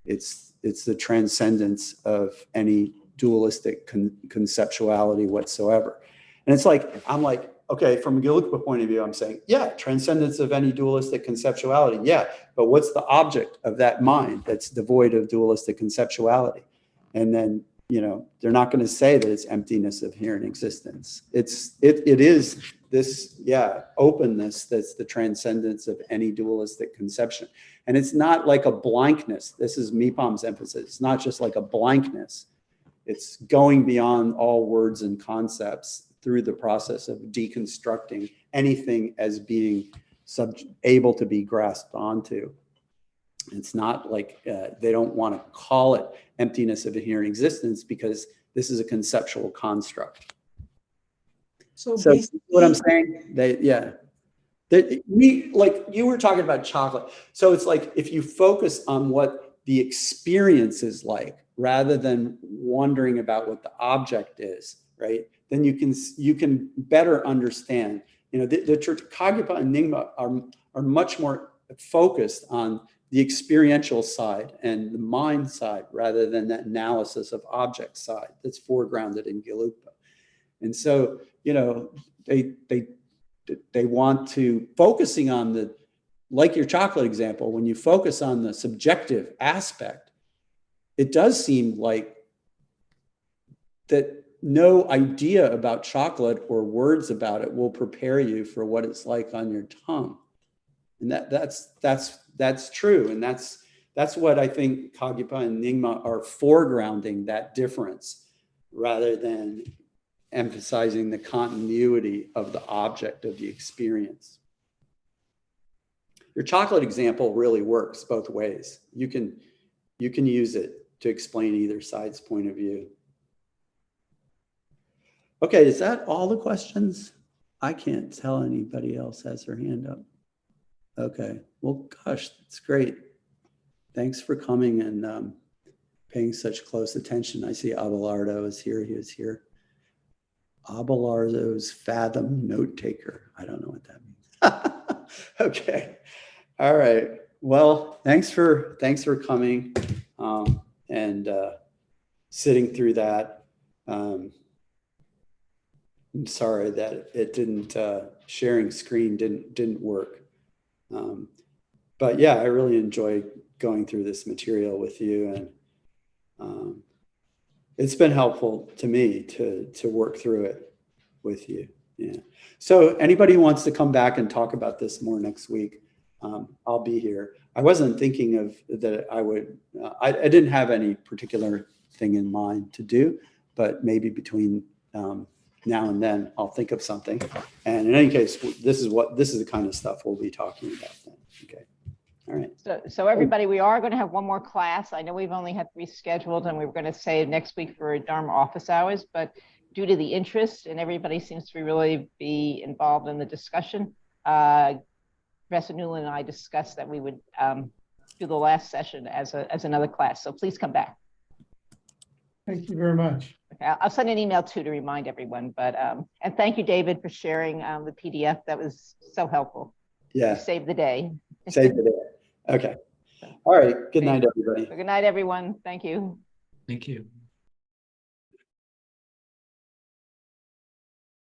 It's the transcendence of any dualistic conceptuality whatsoever. And it's like, I'm like, okay, from a Gelugpa point of view, I'm saying, yeah, transcendence of any dualistic conceptuality. Yeah, but what's the object of that mind that's devoid of dualistic conceptuality? And then, they're not going to say that it's emptiness of here in existence. It is this, openness that's the transcendence of any dualistic conception. And it's not like a blankness. This is Mipham's emphasis. It's not just like a blankness. It's going beyond all words and concepts through the process of deconstructing anything as being able to be grasped onto. It's not like they don't want to call it emptiness of here in existence because this is a conceptual construct. So what I'm saying, like you were talking about chocolate. So it's like if you focus on what the experience is like, rather than wondering about what the object is, right? Then you can better understand. The church Kagyapa and Nyingma are much more focused on the experiential side and the mind side, rather than that analysis of object side that's foregrounded in Gelugpa. And so, they want to focusing on like your chocolate example, when you focus on the subjective aspect, it does seem like that no idea about chocolate or words about it will prepare you for what it's like on your tongue. And that's true. And that's what I think Kagyapa and Nyingma are foregrounding, that difference, rather than emphasizing the continuity of the object of the experience. Your chocolate example really works both ways. You can use it to explain either side's point of view. Okay, is that all the questions? I can't tell anybody else has their hand up. Okay, well, gosh, that's great. Thanks for coming and paying such close attention. I see Abelardo is here. He was here. Abelardo's Fathom Note Taker. I don't know what that means. Okay. All right. Well, thanks for coming. sitting through that. I'm sorry that it didn't, sharing screen didn't work. But yeah, I really enjoyed going through this material with you, and it's been helpful to me to work through it with you. Yeah. So anybody who wants to come back and talk about this more next week, I'll be here. I wasn't thinking of that I would, I didn't have any particular thing in mind to do, but maybe between now and then I'll think of something. And in any case, this is the kind of stuff we'll be talking about then. Okay. All right. So everybody, we are going to have one more class. I know we've only had 3 scheduled, and we were going to say next week for Dharma office hours, but due to the interest and everybody seems to really be involved in the discussion, Professor Newland and I discussed that we would do the last session as another class. So please come back. Thank you very much. Okay, I'll send an email too to remind everyone. But and thank you, David, for sharing the PDF. That was so helpful. Yeah. You saved the day. Save the day. Okay. All right. Good night, everybody. Good night, everyone. Thank you. Thank you.